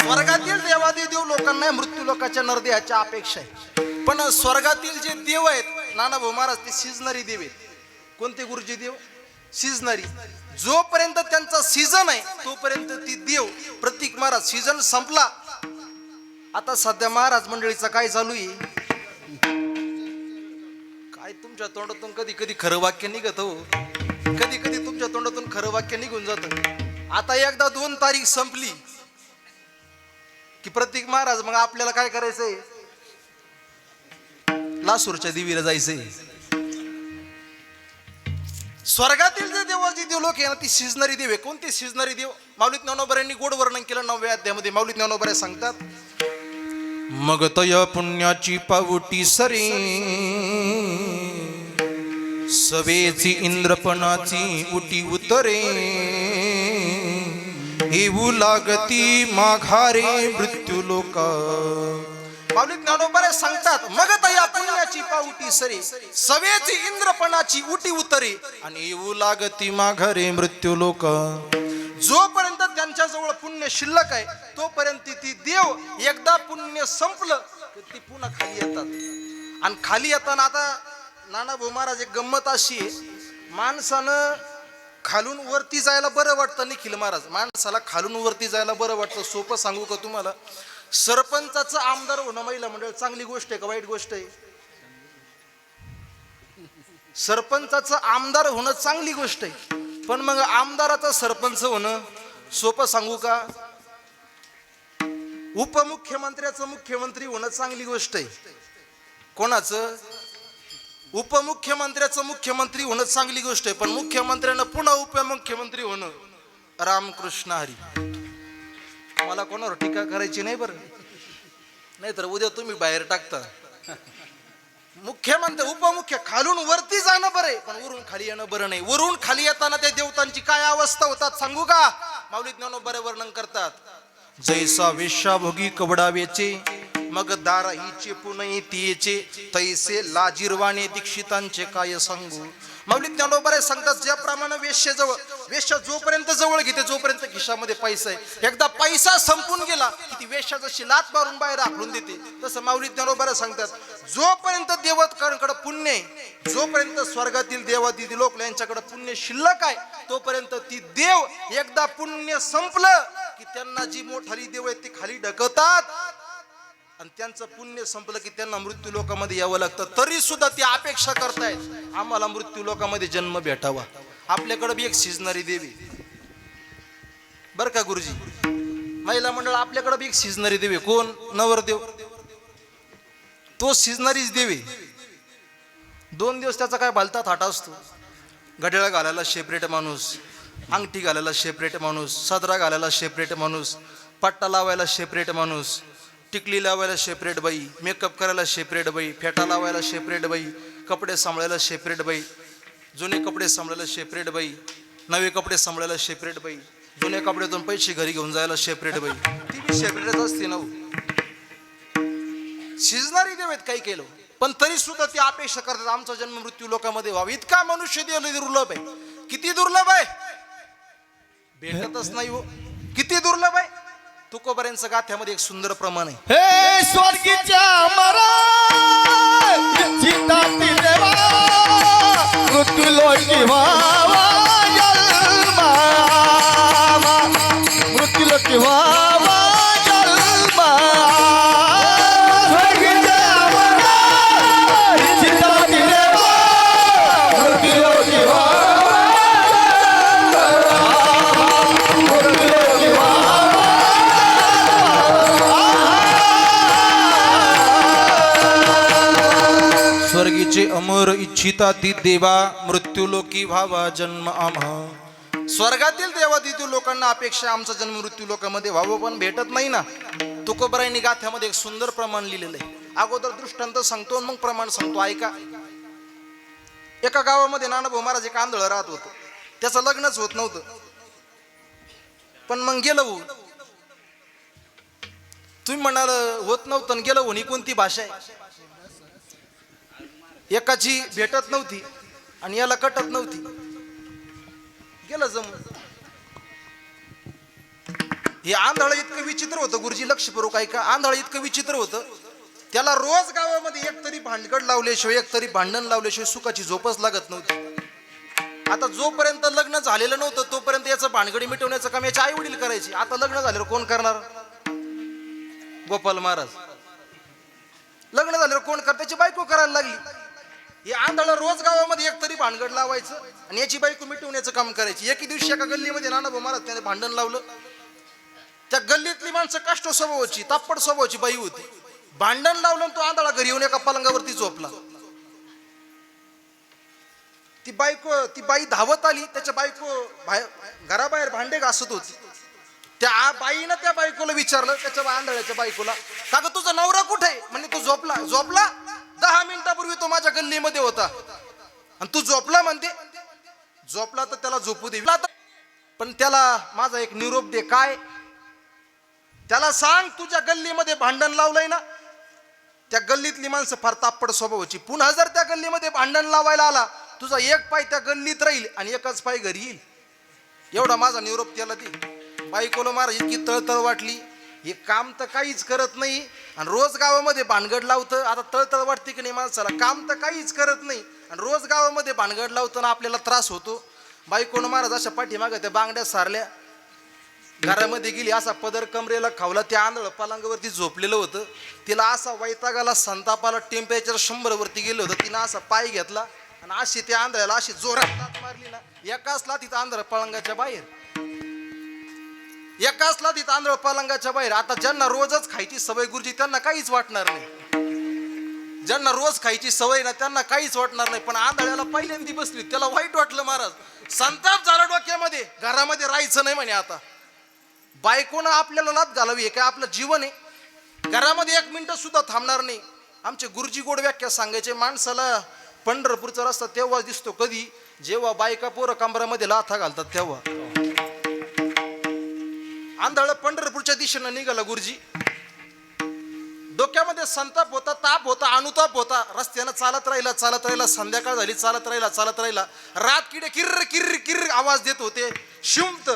स्वर्गातील देवादिदेव लोकांना मृत्यू लोकाच्या नरदेहाची अपेक्षा आहे. पण स्वर्गातील जे देव आहेत नानाभाऊ महाराज ते सिजनरी देव आहेत. कोणते गुरुजी देव? सिजनरी. जोपर्यंत त्यांचा सीझन आहे तोपर्यंत ती देव. प्रतीक महाराज सीझन संपला. आता सध्या महाराज मंडळीचा काय चालू आहे? काय तुमच्या तोंडातून कधी कधी खरं वाक्य निघत हो. कधी कधी तुमच्या तोंडातून खरं वाक्य निघून जात. आता एकदा 2 तारीख संपली की प्रतीक महाराज मग आपल्याला काय करायचंय? लासूरच्या देवीला जायचंय. स्वर्गातील जे देवाचे देव लोक आहे ना ती सिजनरी देव आहे. कोणते सिजनरी देव? माऊली ज्ञानोबा यांनी गोड वर्णन केलं 9व्या अध्यायामध्ये. माऊली ज्ञानोबा सांगतात मग तया पुण्याची पावटी सरे सवेची इंद्रपणाची उटी उतरे येऊ लागती माघारे मृत्यू लोका. माऊली ज्ञानोबा सांगतात मग तया पुण्याची पावटी सरे सवेची इंद्रपणाची उटी उतरे आणि येऊ लागती माघारे मृत्यू लोक. जोपर्यंत त्यांच्या जवळ पुण्य शिल्लक आहे तोपर्यंत ती देव. एकदा पुण्य संपलं की ती पुन्हा खाली येतात. आणि खाली येताना आता नानाभाऊ महाराज एक गंमत अशी आहे. माणसानं खालून वरती जायला बरं वाटतं. निखिल महाराज माणसाला खालून वरती जायला बरं वाटतं. सोपं सांगू का तुम्हाला? सरपंचाचं आमदार होणं महिला मंडळ चांगली गोष्ट आहे का वाईट गोष्ट आहे? सरपंचाचं आमदार होणं चांगली गोष्ट आहे. पण मग आमदाराचा सरपंच होणं सोपं सांगू का? उपमुख्यमंत्र्याचं मुख्यमंत्री होणं चांगली गोष्ट आहे. कोणाचं? उपमुख्यमंत्र्याचं मुख्यमंत्री होणं चांगली गोष्ट आहे. पण मुख्यमंत्र्यानं पुन्हा उपमुख्यमंत्री होणं रामकृष्ण हरी. मला कोणावर टीका करायची नाही बरं. नाही तर उद्या तुम्ही बाहेर टाकता. मुख्यमंत्री उपमुख्य खालून वरती जाणं बरं आहे, पण वरून खाली येणं बरं नाही. वरून खाली येताना त्या देवतांची काय अवस्था होतात सांगू का? माऊली ज्ञानोबा वर्णन करतात. जैसा वेश्याभोगी कवडा वेचे, मग दारा हिचे पुनई तिचे, तैसे लाजिरवाणे दीक्षितांचे काय सांगू. माऊली ज्ञानोबा सांगतात, ज्याप्रमाणे वेश्या जोपर्यंत जवळ घेते, जोपर्यंत खिशामध्ये पैसा आहे, एकदा पैसा संपून गेला की ती वेश्या जशी लात मारून बाहेर आखडून देते, तसं माऊली ज्ञानोबा सांगतात, जोपर्यंत देवतांकडे पुण्य आहे, जोपर्यंत स्वर्गातील देवादिती लोक यांच्याकडे पुण्य शिल्लक आहे, तोपर्यंत ती देव एकदा पुण्य संपलं की त्यांना जी मोठाली देव आहेत ती खाली ढकलतात, आणि त्यांचं पुण्य संपलं की त्यांना मृत्यू लोकामध्ये यावं लागतं. तरी सुद्धा ती अपेक्षा करतायत आम्हाला मृत्यू लोकामध्ये जन्म भेटावा. आपल्याकडे बी एक शिजणारी देवी बर का गुरुजी, महिला मंडळ, आपल्याकडे बी एक शिजणारी देवी. कोण? नवरदेव. तो शिजणारीच देवी. 2 दिवस त्याचा काय भलता थाटा असतो. घड्याळ घालायला सेपरेट माणूस, अंगठी घालायला सेपरेट माणूस, सदरा घालायला सेपरेट माणूस, पट्टा लावायला सेपरेट माणूस, टिकली लावायला सेपरेट बाई, मेकअप करायला सेपरेट बाई, फेटा लावायला सेपरेट बाई, कपडे सांभाळायला सेपरेट बाई, जुने कपडे सांभाळायला सेपरेट बाई, नवे कपडे सांभाळायला सेपरेट बाई, जुन्या कपड्यातून पैसे घरी घेऊन जायला सेपरेट बाई. ती बी सेपरेटच असते ना. शिजणारी देव आहेत काही केलं, पण तरी सुद्धा ती अपेक्षा करतात आमचा जन्म मृत्यू लोकांमध्ये व्हावा. इतका मनुष्य देव दुर्लभ आहे. किती दुर्लभ आहे, भेटतच नाही हो. किती दुर्लभ आहे. तुकोबाऱ्यांचं गाथ्यामध्ये एक सुंदर प्रमाण आहे. हे स्वर्गीच्या मरा चित्ताती देवा, मृत्यू लोकी व्हावा जन्मा, मृत्यू लोकी व्हावा जन्मा. स्वर्गीच्या मरा चित्ताती देवा, मृत्यू लोकी व्हावा जन्मा, मृत्यू लोकी व्हावा. स्वर्गीचे अमर इच्छिता ती देवा, मृत्यू लोकी व्हावा जन्म आम्हा. स्वर्गातील देवादिती लोकांना अपेक्षा आमचा जन्म मृत्यू लोकांमध्ये व्हावं, पण भेटत नाही ना. तुकोबारायांनी गाथ्यामध्ये एक सुंदर प्रमाण लिहिलेलं आहे. अगोदर दृष्टांत सांगतो मग प्रमाण सांगतो, ऐका. एका गावामध्ये नानाभाऊ महाराज एक आंधळ राहत होतं. त्याचं लग्नच होत नव्हतं, पण मग गेलं हो. तुम्ही म्हणाल होत नव्हतं गेलं हो, ही कोणती भाषा आहे? एकाची भेटत नव्हती आणि याला कटत नव्हती, गेलं जमून. हे आंधळ इतकं विचित्र होतं गुरुजी, लक्षपूर्वक ऐका. आंधळ इतकं विचित्र होतं, त्याला रोज गावामध्ये एक तरी भांडगड लावल्याशिवाय, एक तरी भांडण लावल्याशिवाय सुखाची झोपच लागत नव्हती. आता जोपर्यंत लग्न झालेलं नव्हतं तोपर्यंत याचं भानगडी मिटवण्याचं काम याचे आई वडील करायचे. आता लग्न झाल्यावर कोण करणार? गोपाल महाराज. लग्न झाल्यावर कोण कर? त्याची बायको करायला लागली. हे आंधळ रोज गावामध्ये एक तरी भानगड लावायचं आणि याची बायको मिटवण्याचं काम करायची. एके दिवशी एका गल्लीमध्ये नानाभाऊ महाराज त्याने भांडण लावलं. त्या गल्लीतली माणसं काष्ट स्वभावाची, तापड स्वभावाची बाई होती. भांडण लावलं तो आंधळा घरी येऊन एका पलंगावरती झोपला. ती बाई धावत आली. त्याच्या बायको घराबाहेर भांडे घासत होती. त्या बाईनं त्या बायकोला विचारलं, त्याच्या आंधळ्याच्या बायकोला, का ग तुझा नवरा कुठे? म्हणजे तू झोपला. 10 मिनिटापूर्वी तो माझ्या गल्लीमध्ये होता आणि तू झोपला म्हणते. झोपला तर त्याला झोपू दे, पण त्याला माझा एक निरोप दे. काय? त्याला सांग तुझ्या गल्लीमध्ये भांडण लावलंय ना, त्या गल्लीतली माणसं फार तापड स्वभावाची. पुन्हा जर त्या गल्लीमध्ये भांडण लावायला आला, तुझा एक पाय त्या गल्लीत राहील आणि एकच पाय घरी येईल. एवढा माझा निरोप त्याला दे. बायकोला महाराज इतकी तळतळ वाटली. हे काम तर काहीच करत नाही आणि रोज गावामध्ये भानगड लावतं. आता तळतळ वाटते की नाही माणसाला? काम तर काहीच करत नाही आणि रोज गावामध्ये भानगड लावतं ना, आपल्याला त्रास होतो. बायकोनं महाराज अशा पाठीमागं त्या बांगड्या सारल्या, घरामध्ये गेली, असा पदर कमरेला खावला. त्या आंधळ पलंगावरती झोपलेलं होतं. तिला असा वैतागाला, संतापाला, टेम्परेचर 100 वरती गेलं होतं. तिनं असा पाय घेतला आणि अशी त्या आंधळ्याला अशी जोरात लाथ मारली ना, एकाच लाथीत आंधळ पलंगाच्या बाहेर. एकाच लाथीत आंधळ पलंगाच्या बाहेर. आता ज्यांना रोजच खायची सवय गुरुजी, त्यांना काहीच वाटणार नाही. ज्यांना रोज खायची सवय ना, त्यांना काहीच वाटणार नाही. पण आंधळ्याला पहिल्यांदा बसली, त्याला वाईट वाटलं महाराज. संताप झाला डोक्यामध्ये. घरामध्ये राहायचं नाही म्हणे. आता बायकोनं आपल्याला लाथ घालावी हे काय आपलं जीवन आहे? घरामध्ये 1 मिनिट सुद्धा थांबणार नाही आमचे गुरुजी गोड व्याख्या सांगायचे, माणसाला पंढरपूरचा रस्ता तेव्हा दिसतो कधी, जेव्हा बायका पोरं कमरामध्ये लाथा घालतात तेव्हा. आंधळ पंढरपूरच्या दिशेनं निघाला गुरुजी. डोक्यामध्ये संताप होता, ताप होता, अनुताप होता. रस्त्यानं चालत राहिला. संध्याकाळ झाली, चालत राहिला. रात किडे किर्र किर्र किर्र आवाज देत होते. शिंपत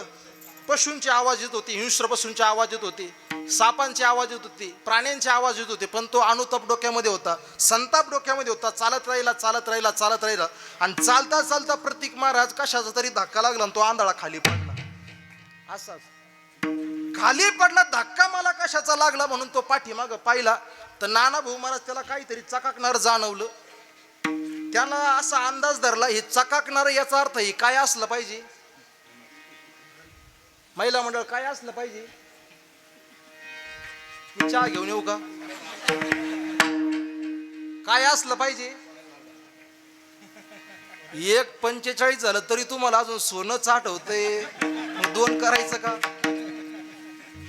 पशूंचे आवाज येत होते, हिंस्र पशूंचे आवाज येत होते, सापांचे आवाज येत होते, प्राण्यांचे आवाज येत होते. पण तो अनुताप डोक्यामध्ये होता, संताप डोक्यामध्ये होता. चालत राहिला. आणि चालता प्रतीक महाराज कशाचा तरी धक्का लागला आणि तो आंधळा खाली पडला. असाच खाली पडला. धक्का मला कशाचा लागला म्हणून तो पाठीमाग पाहिला तर नाना भाऊ महाराज त्याला काहीतरी चकाकणार जाणवलं. त्याला असा अंदाज धरला, हे चकाकणार याचा अर्थ हे काय असलं पाहिजे. महिला मंडळ काय असलं पाहिजे. मी चहा घेऊन येऊ का. काय असलं पाहिजे. 1:45 झालं तरी तुम्हाला अजून सोनंच आठवतंय, 2 करायचं का.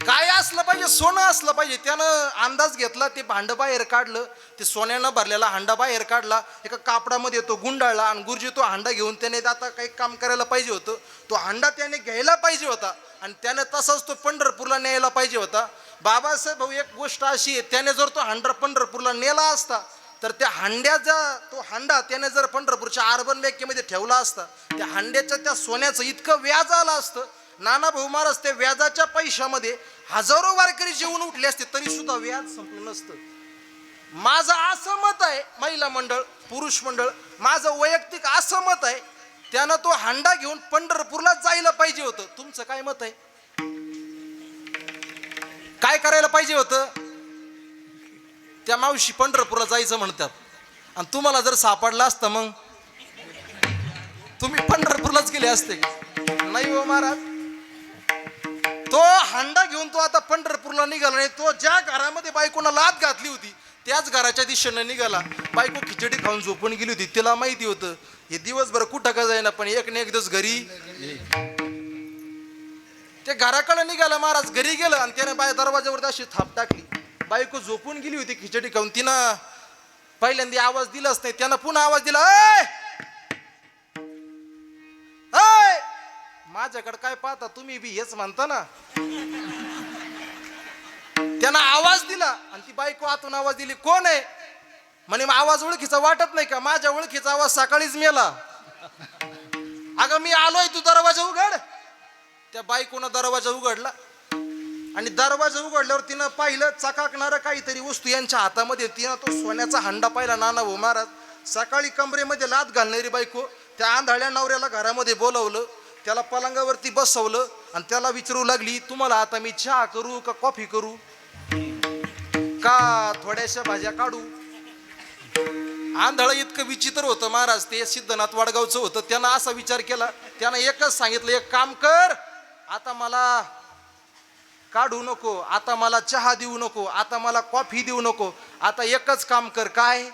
काय असलं पाहिजे. सोनं असलं पाहिजे. त्यानं अंदाज घेतला, ते भांड बाहेर काढलं, ते सोन्यानं भरलेला हांडा बाहेर काढला, एका कापडामध्ये तो गुंडाळला आणि गुरुजी तो हांडा घेऊन त्याने आता काही काम करायला पाहिजे होतं. तो हांडा त्याने घ्यायला पाहिजे होता आणि त्याने तसाच तो पंढरपूरला न्यायला पाहिजे होता. बाबासाहेब भाऊ, एक गोष्ट अशी आहे, त्याने जर तो हांडा पंढरपूरला नेला असता तर त्या हांड्याचा तो हांडा त्याने जर पंढरपूरच्या अर्बन बँकेमध्ये ठेवला असता, त्या हांड्याच्या त्या सोन्याचं इतकं व्याज आलं असतं. नाना भाऊ महाराज त्या व्याजाच्या पैशामध्ये हजारो वारकरी जेवून उठले असते तरी सुद्धा व्याज संपलं नसतं. माझं असं मत आहे, महिला मंडळ, पुरुष मंडळ, माझं वैयक्तिक असं मत आहे, त्यानं तो हांडा घेऊन पंढरपूरला जायला पाहिजे होतं. तुमचं काय मत आहे. काय करायला पाहिजे होतं. त्या मावशी पंढरपूरला जायचं म्हणतात आणि तुम्हाला जर सापडला असतं मग तुम्ही पंढरपूरलाच गेले असते का. नाही हो महाराज. तो हांडा घेऊन तो आता पंढरपूरला निघाला नाही. तो ज्या घरामध्ये बायकोला लाथ घातली होती त्याच घराच्या दिशेनं निघाला. बायको खिचडी खाऊन झोपून गेली होती. तिला माहिती होतं हे दिवसभर कुठं का जाईना पण एक दिवस घरी. ते घराकडे निघाला. महाराज घरी गेलं आणि त्याने दरवाजावर अशी थाप टाकली. बायको झोपून गेली होती खिचडी खाऊन. तिनं पहिल्यांदा आवाज दिलाच नाही. त्यानं पुन्हा आवाज दिला, माझ्याकडे काय पाहता तुम्ही बी हेच म्हणता ना. त्यानं आवाज दिला आणि ती बायको आतून आवाज दिली, कोण आहे म्हणे. आवाज ओळखीचा वाटत नाही का. माझ्या ओळखीचा आवाज सकाळीच मेला. अगं मी आलोय, तू दरवाजा उघड. त्या बायकोनं दरवाजा उघडला आणि दरवाजा उघडल्यावर तिनं पाहिलं चकाकणारं काहीतरी वस्तू यांच्या हातामध्ये. तिनं तो सोन्याचा हांडा पाहिला. नाना भाऊ महाराज, सकाळी कमरेमध्ये लाथ घालणारी बायको त्या आंधळ्या नवऱ्याला घरामध्ये बोलवलं, त्याला पलंगावरती बसवलं आणि त्याला विचारू लागली, तुम्हाला आता मी चहा करू का कॉफी करू का थोड्याशा भाज्या काढू. आंधळ इतकं विचित्र होतं महाराज. ते सिद्धनाथ वाडगावचं होतं. त्यानं असा विचार केला. त्यानं एकच सांगितलं, एक काम कर, आता मला काढू नको, आता मला चहा देऊ नको, आता मला कॉफी देऊ नको, आता एकच काम कर. काय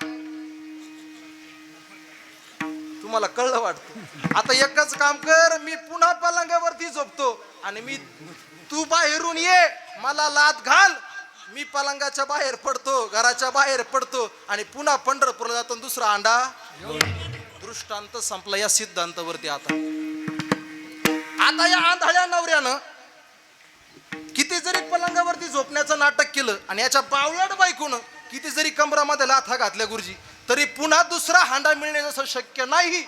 तुम्हाला कळलं वाटतं. आता एकच काम कर, मी पुन्हा पलंगावरती झोपतो आणि तू बाहेरून ये, मला लाथ घाल, मी पलंगाच्या बाहेर पडतो, घराच्या बाहेर पडतो आणि पुन्हा पंढरपूरला जातो. दुसरा अंडा. दृष्टांत संपला या सिद्धांतावरती. आता या आंधळ्या नवऱ्यानं किती जरी पलंगावरती झोपण्याचं नाटक केलं आणि याच्या बावळट बायकोनं किती जरी कमरामध्ये लाथा घातल्या गुरुजी, तरी पुन्हा दुसरा हांडा मिळणे जसं शक्य नाही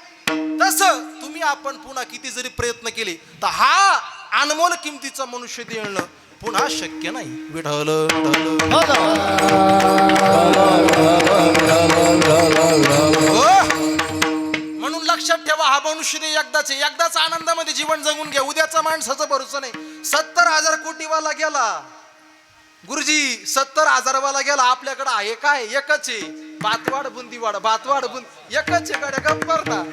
तसं आपण पुन्हा किती जरी प्रयत्न केले तर हा अनमोल किमतीचा मनुष्य देणं पुन्हा शक्य नाही. विठ्ठल म्हणून लक्षात ठेवा, हा मनुष्य दे एकदाच आनंदामध्ये जीवन जगून घ्या. उद्याचा माणसाचा भरोसा नाही. 70,000 कोटीवाला गेला गुरुजी, 70,000 गेला. आपल्याकडे आहे काय? एकच आहे, भातवाड बुंदीवाड. भातवाड बुंदी एकच आहे गाड्या, गप्पर ना.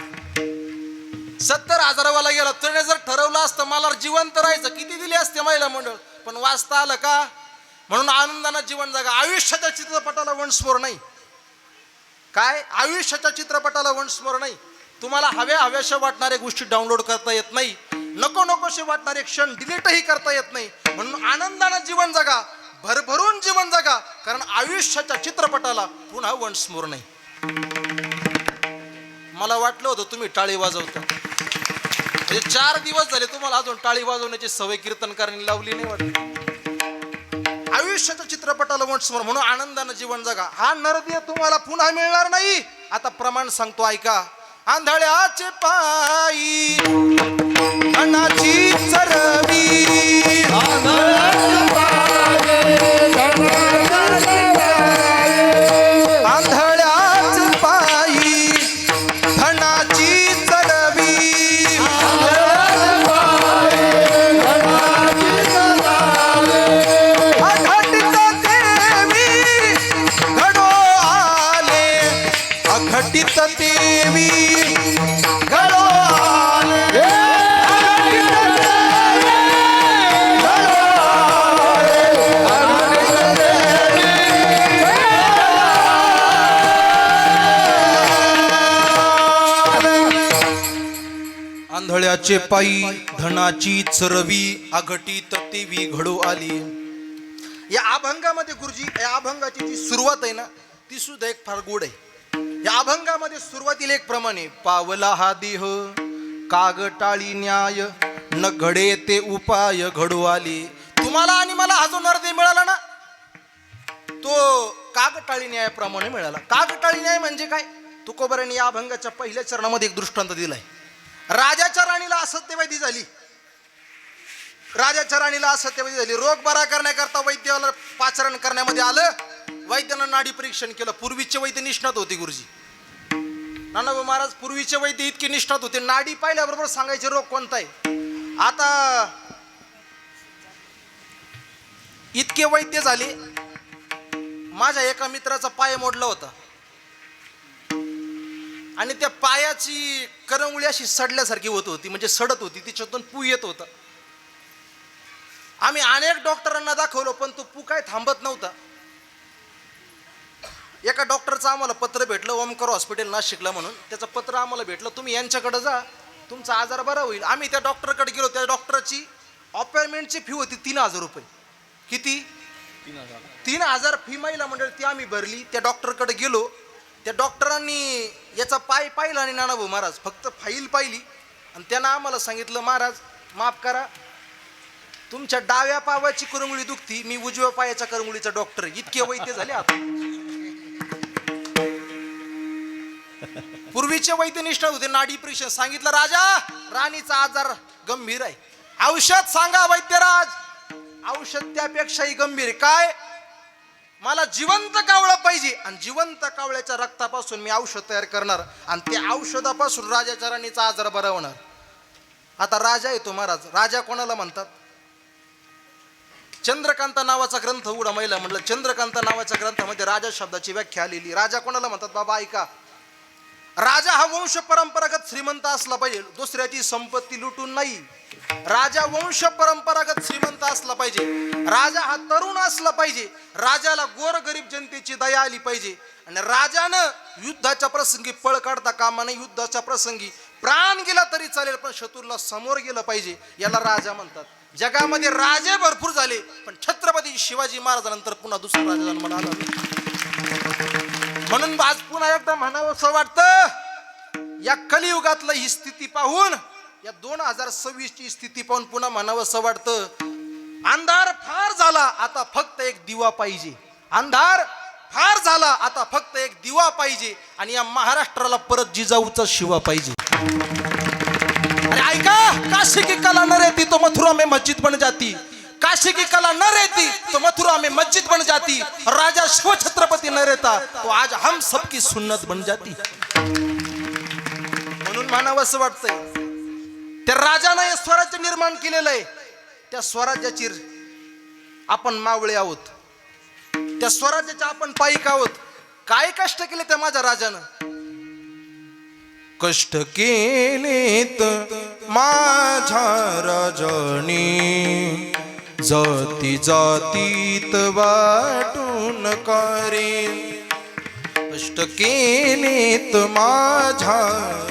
70,000 गेला. त्याने जर ठरवलं असतं मला जिवंत राहायचं, किती दिले असते महिला मंडळ, पण वाचता आलं का? म्हणून आनंदानं जीवन जगा. आयुष्याच्या चित्रपटाला वंशस्मोर नाही. काय आयुष्याच्या चित्रपटाला वंशस्मोर नाही. तुम्हाला हव्याशा वाटणाऱ्या गोष्टी डाउनलोड करता येत नाही, नकोशे वाटणारे क्षण डिलीटही करता येत नाही. म्हणून आनंदानं जीवन जगा. भरभरून जीवन जगा, कारण आयुष्याच्या चित्रपटाला पुन्हा वन्स मोर नाही. मला वाटलं होतं तुम्ही टाळी वाजवता, म्हणजे 4 दिवस झाले तुम्हाला अजून टाळी वाजवण्याची सवय कीर्तनकारांनी लावली नाही वाटत. आयुष्याच्या चित्रपटाला वन्स मोर, म्हणून आनंदानं जीवन जगा. हा नरदेह तुम्हाला पुन्हा मिळणार नाही. आता प्रमाण सांगतो ऐका. आंधळ्याचे पायी अनाची चरवी, आंधळ्याच पायी धनाची चरवी, अघटित देवी घडो आले, अघटित देवी घडो आले, आंधळ्याचे पायी धनाची चरवी, अघटित तेवी घडो आली. या अभंगामध्ये गुरुजी, या अभंगाची जी सुरुवात आहे ना, ती सुद्धा एक फार गोड आहे. या अभंगामध्ये सुरुवातीला एक प्रमाणे, पावला हा देह काग टाळी न्याय, न घडे ते उपाय घडो आले. तुम्हाला आणि मला हा जो नरदेह मिळाला ना, तो कागटाळी न्यायाप्रमाणे मिळाला. कागटाळी न्याय म्हणजे काय? तुकोबारांनी या अभंगाच्या पहिल्या चरणामध्ये एक दृष्टांत दिलाय. राजाच्या राणीला असत्यवैधी झाली, राजाच्या राणीला असत्यवैधी झाली. रोग बरा करण्याकरता वैद्याला पाचारण करण्यामध्ये आलं. वैद्यानं नाडी परीक्षण केलं. पूर्वीचे वैद्य निष्णात होते गुरुजी. नानाभाऊ महाराज पूर्वीचे वैद्य इतके निष्णात होते, नाडी पाहिल्याबरोबर सांगायचे रोग कोणता आहे. आता इतके वैद्य झाले. माझ्या एका मित्राचा पाय मोडला होता आणि त्या पायाची करंगुळी अशी सडल्यासारखी होत होती, म्हणजे सडत होती, तिच्यातून पू येत होता. आम्ही अनेक डॉक्टरांना दाखवलं, पण तो पू काय थांबत नव्हता. एका डॉक्टरचं आम्हाला पत्र भेटलं, ओमकार हॉस्पिटल नाशिकला म्हणून. त्याचं पत्र आम्हाला भेटलं, तुम्ही यांच्याकडे जा, तुमचा आजार बरा होईल. आम्ही त्या डॉक्टरकडे गेलो. त्या डॉक्टरची अपॉइंटमेंटची फी होती 3000 रुपये. किती? 3000 फी महिला मंडळ, ती आम्ही भरली. त्या डॉक्टरकडे गेलो. त्या डॉक्टरांनी याचा पाय पाहिला आणि नानाभाऊ महाराज फक्त फाईल पाहिली आणि त्यानं आम्हाला सांगितलं, महाराज माफ करा, तुमच्या डाव्या पायाची करंगुळी दुखती, मी उजव्या पायाच्या करंगुळीचा डॉक्टर. इतके वैद्य झाले आता. पूर्वीचे वैद्य निष्ठात होते. नाडी परीक्षण सांगितलं, राजा राणीचा आजार गंभीर आहे, औषध सांगा वैद्यराज. औषध त्यापेक्षाही गंभीर. काय? मला जिवंत कावळा पाहिजे आणि जिवंत कावळ्याच्या रक्तापासून मी औषध तयार करणार आणि त्या औषधापासून राजाच्या राणीचा आजार बरा होणार. आता राजा येतो महाराज. राजा कोणाला म्हणतात? चंद्रकांता नावाचा ग्रंथ उघडा महिला म्हटलं. चंद्रकांता नावाच्या ग्रंथामध्ये राजा शब्दाची व्याख्या आलेली. राजा कोणाला म्हणतात? बाबा ऐका, राजा हा वंश परंपरागत श्रीमंत असला पाहिजे, दुसऱ्याची संपत्ती लुटून नाही. राजा वंश परंपरागत श्रीमंत असला पाहिजे. राजा हा तरुण असला पाहिजे. राजाला गोर गरीब जनतेची दया आली पाहिजे. आणि राजानं युद्धाच्या प्रसंगी पळ काढता कामा नये. युद्धाच्या प्रसंगी प्राण गेला तरी चालेल, पण शत्रूला समोर गेलं पाहिजे. याला राजा म्हणतात. जगामध्ये राजे भरपूर झाले, पण छत्रपती शिवाजी महाराजांनंतर पुन्हा दुसरा राजा जन्माला आला. म्हणून आज पुन्हा एकदा म्हणावं असं वाटतं, या कलियुगातलं ही स्थिती पाहून, या 2026 ची स्थिती पाहून पुन्हा म्हणावं असं वाटतं, अंधार फार झाला, आता फक्त एक दिवा पाहिजे. अंधार फार झाला, आता फक्त एक दिवा पाहिजे. आणि या महाराष्ट्राला परत जिजाऊचा शिवा पाहिजे. अरे ऐका, काशी की कला न रहती तो मथुरा में मस्जिद बन जाती. काशी की कला न रहती तो मथुरा में मस्जिद बन जाती. राजा शिव छत्रपति न रहता तो आज हम सबकी सुन्नत बन जाती. म्हणून मानावं असं वाटतंय, त्या राजानं हे स्वराज्य निर्माण केलेलं आहे. त्या स्वराज्याची आपण मावळे आहोत. त्या स्वराज्याच्या आपण पाईक आहोत. काय कष्ट केले त्या माझ्या राजानं? कष्ट केलेत माझ्या राजाने, जाती जातीत वाटून करे. कष्ट केलेत माझ्या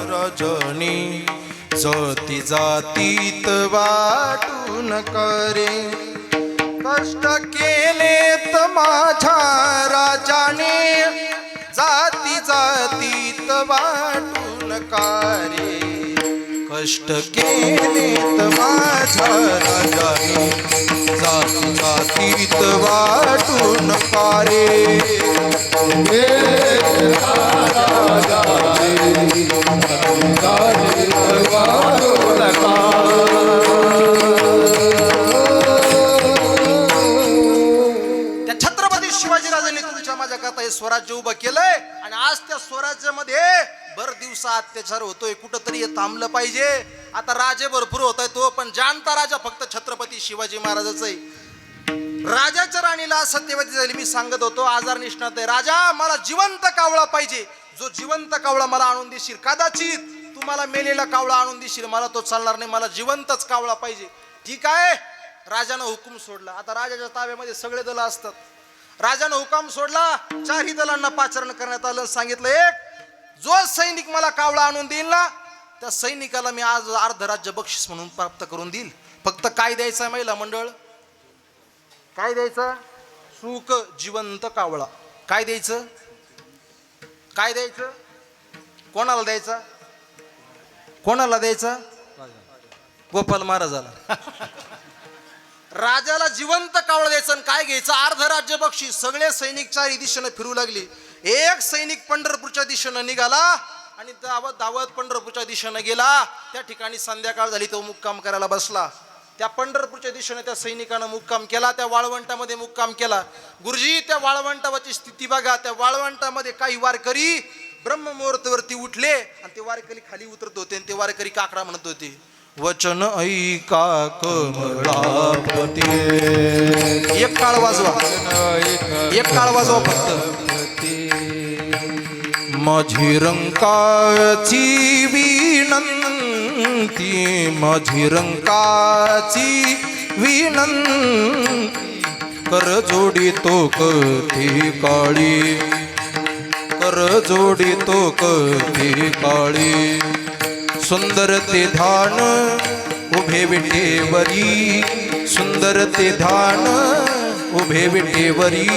राजाने, जाती जातीत वाटून करे. कष्ट केलेत माझ्या राजाने जाती जातीत वाटून कारे कष्ट केलेत माझ्या राजाने जाती जातीत वाटून कारे त्या छत्रपती शिवाजीराजांनी तुमच्या माझ्याकरता हे स्वराज्य उभं केलंय आणि आज त्या स्वराज्यामध्ये भर दिवसा अत्याचार होतोय कुठंतरी हे थांबलं पाहिजे. आता राजे भरपूर होत आहे तो पण जाणता राजा फक्त छत्रपती शिवाजी महाराजाच आहे. राजाच्या राणीला सत्यवती झाली मी सांगत होतो आजार निष्णात आहे राजा मला जिवंत कावळा पाहिजे जो जिवंत कावळा मला आणून देशील कदाचित तुम्हाला मेलेला कावळा आणून देशील मला तो चालणार नाही मला जिवंतच कावळा पाहिजे. ठीक आहे राजानं हुकूम सोडला. आता राजाच्या ताब्यामध्ये सगळे दल असतात. राजानं हुकूम सोडला चारही दलांना पाचारण करण्यात आलं. सांगितलं एक जो सैनिक मला कावळा आणून देईल ना त्या सैनिकाला मी आज अर्ध राज्य बक्षीस म्हणून प्राप्त करून देईल. फक्त काय द्यायचं महिला मंडळ काय द्यायचं सुक जिवंत कावळा. काय द्यायचं काय द्यायचं कोणाला द्यायचा कोणाला द्यायचा गोपाल महाराजाला. राजाला जिवंत कावळा द्यायचं आणि काय घ्यायचं अर्ध राज्य बक्षीस. सगळे सैनिक चारी दिशेनं फिरू लागले. एक सैनिक पंढरपूरच्या दिशेनं निघाला आणि धावत धावत पंढरपूरच्या दिशेनं गेला. त्या ठिकाणी संध्याकाळ झाली तो मुक्काम करायला बसला. त्या पंढरपूरच्या दिशेने त्या सैनिकानं मुक्काम केला. त्या वाळवंटामध्ये मुक्काम केला. गुरुजी त्या वाळवंटावरची स्थिती बघा. त्या वाळवंटामध्ये काही वारकरी ब्रह्ममुहूर्तावरती उठले आणि ते वारकरी खाली उतरत होते आणि ते वारकरी काकडा म्हणत होते वचन ऐका कमळापती. एक काळ वाजवा एक काळ वाजवा फक्त. माझी रंकाची विनंती माझी रंकाची विनंती कर जोडी तो कधी काळी कर जोडी तो कधी काळी. सुंदर ते धान उभे विटेवरी सुंदर ते धान उभे विटेवरी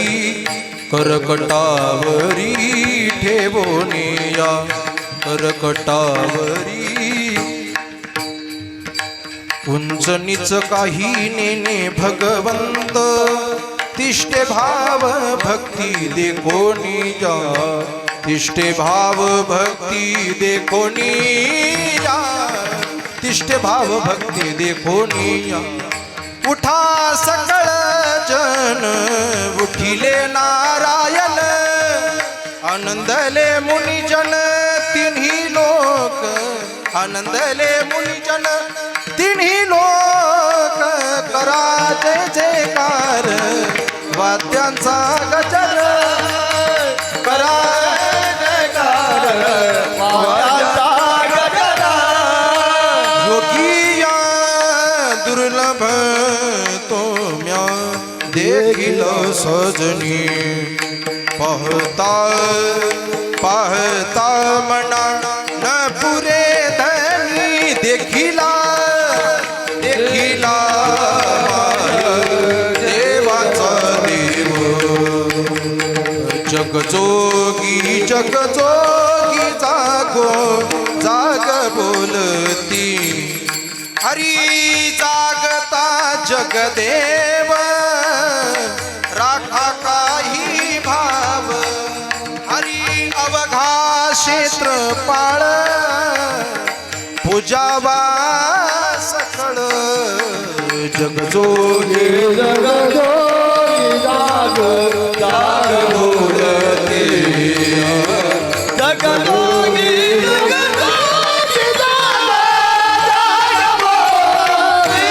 करकटावरी ठेवोनिया करकटावरी. उंच नीच काही नेने भगवंत तिष्ठे भाव भक्ती देखोनी जा तिष्ठे भाव भक्ती देखोनी जा तिष्ठे भाव भक्ती देखोनी जा. उठा सकळ जन उठिले नारायण आनंदले मुनिजन तिन्ही लोक आनंदले मुनिजन तिन्ही लोक करा जय जयकार वाद्यांचा गजर करा जयकार वाद्यांचा गजर. योगिया दुर्लभ तो म्या देखील सजनी पाहता पाहता मना न पुरे धनी देखिला देखिला देवाचा देव जगजोगी जगजोगी जागो जाग बोलती हरी जागता जगदेव राखा काही भाव हरी अवघा क्षेत्र पाळ पूजावा सकळ जगजोगी जगजोगी जाग जाग बोलते जगजोगी जगजोगी जाग जाग बोलते.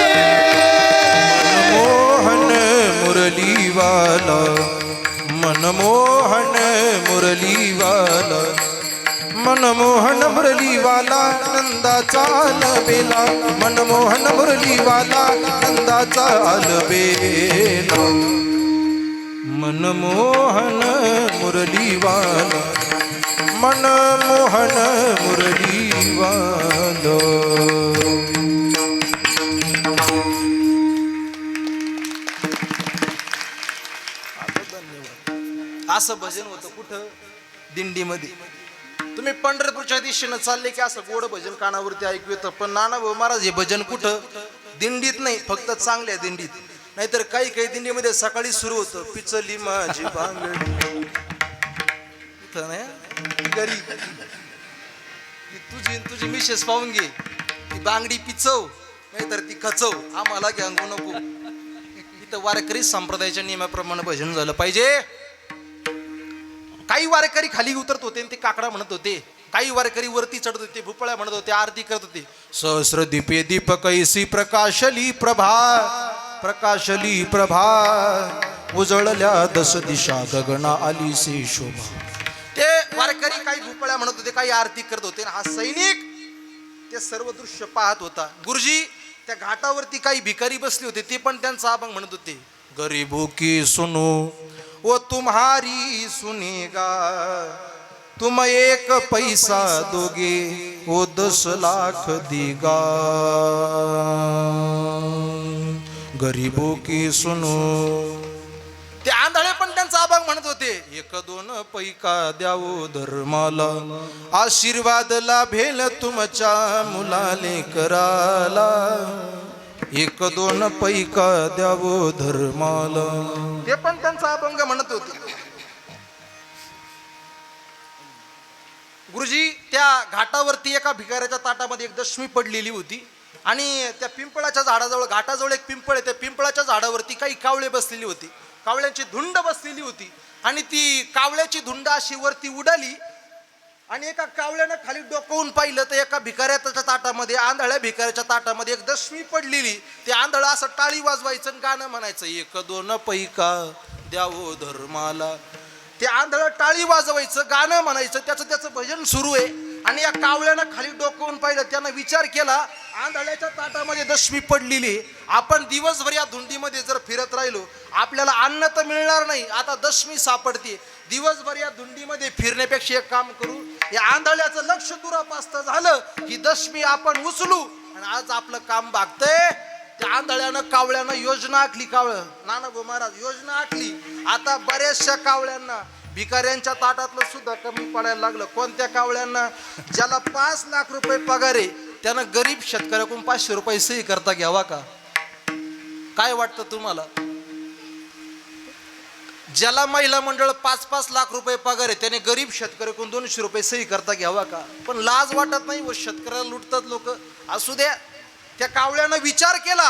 मनमोहन मुरलीवाला मनमोहन मुरलीवाला मनमोहन मुरलीवाला नंदाचा अलबेला मनमोहन मुरलीवाला नंदाचा अलबेला मनमोहन मुरलीवाला मनमोहन मुरलीवाला. कुठं? दिंडीमध्ये. तुम्ही पंढरपूरच्या दिशेनं चालले की असं गोड भजन कानावरती ऐकू येतं, पण नाना भाऊ महाराज हे भजन कुठं? दिंडीत नाही, फक्त चांगल्या दिंडीत. नाहीतर काही काही दिंडीमध्ये सकाळी सुरू होतं, पिचली माझी बांगडी इथं नाही घरी तुझी मिसेस पाहून घे, ती बांगडी पिचव नाहीतर ती खचव, आम्हाला घ्यांगू नको. इथं वारकरी संप्रदायाच्या नियमाप्रमाणे भजन झालं पाहिजे. काही वारकरी खाली उतरत होते आणि ते काकडा म्हणत होते, काही वारकरी वरती चढत होते, भुपळ्या म्हणत होते, आरती करत होते. सहस्र दीपे दीपकैसी प्रकाशली प्रभा, प्रकाशली प्रभा, उजळल्या दश दिशा गगना आलीसी शोभा. ते वारकरी काही भुपळ्या म्हणत होते, काही आरती करत होते. हा सैनिक ते सर्व दृश्य पाहत होता. गुरुजी त्या घाटावरती काही भिकारी बसले होते, ते पण त्यांचा अभंग म्हणत होते. गरीबों की सुनो वो तुम्हारी सुनेगा, तुम एक पैसा दोगे वो 10 लाख देगा. गरीबों की सुनो. ते आंधळे पण त्यांचा अभंग म्हणत होते. 1-2 पैका द्यावो धर्माला, आशीर्वाद लाभेल तुमच्या मुलाले कराला. 1-2 पैका द्यावो धर्माला. ते पण त्यांचा अभंग म्हणत होते. गुरुजी त्या घाटावरती एका भिकाऱ्याच्या ताटामध्ये एक दशमी पडलेली होती आणि त्या पिंपळाच्या झाडाजवळ, घाटाजवळ एक पिंपळ आहे, त्या पिंपळाच्या झाडावरती काही कावळे बसलेली होती, कावळ्यांची धुंड बसलेली होती. आणि ती कावळ्याची धुंड अशी वरती उडाली आणि एका कावळ्यानं खाली डोकावून पाहिलं तर एका भिकाऱ्याच्या ताटामध्ये, आंधळ्या भिकाऱ्याच्या ताटामध्ये एक दशमी पडलेली. ते आंधळं असं टाळी वाजवायचं आणि गाणं म्हणायचं, 1-2 पैका द्यावो धर्माला. ते आंधळं टाळी वाजवायचं, गाणं म्हणायचं, त्याचं भजन सुरू आहे. आणि या कावळ्यानं खाली डोकावून पाहिलं, त्यानं विचार केला, आंधळ्याच्या ताटामध्ये दशमी पडलेली, आपण दिवसभर या धुंडीमध्ये जर फिरत राहिलो आपल्याला अन्न तर मिळणार नाही, आता दशमी सापडते. दिवसभर या धुंडीमध्ये फिरण्यापेक्षा एक काम करू, या आंधळ्याचं लक्ष दुरापास्त झालं की दशमी आपण उचलू आणि आज आपलं काम भागतंय. त्या आंधळ्यानं कावळ्यानं योजना आखली. कावळं नाना भाऊ महाराज योजना आखली. आता बऱ्याचशा कावळ्यांना भिकाऱ्यांच्या ताटातलं सुद्धा कमी पडायला लागलं. कोणत्या कावळ्यांना? ज्याला 5 लाख रुपये पगार आहे त्यानं गरीब शेतकऱ्याकडून 500 रुपये सही करता घ्यावा का? काय वाटतं तुम्हाला? ज्याला महिला मंडळ 5-5 लाख रुपये पगार आहे त्याने गरीब शेतकऱ्याकडून 200 रुपये सही करता घ्यावा का? पण लाज वाटत नाही व शेतकऱ्याला लुटतात लोक. असू द्या. त्या कावळ्यानं विचार केला,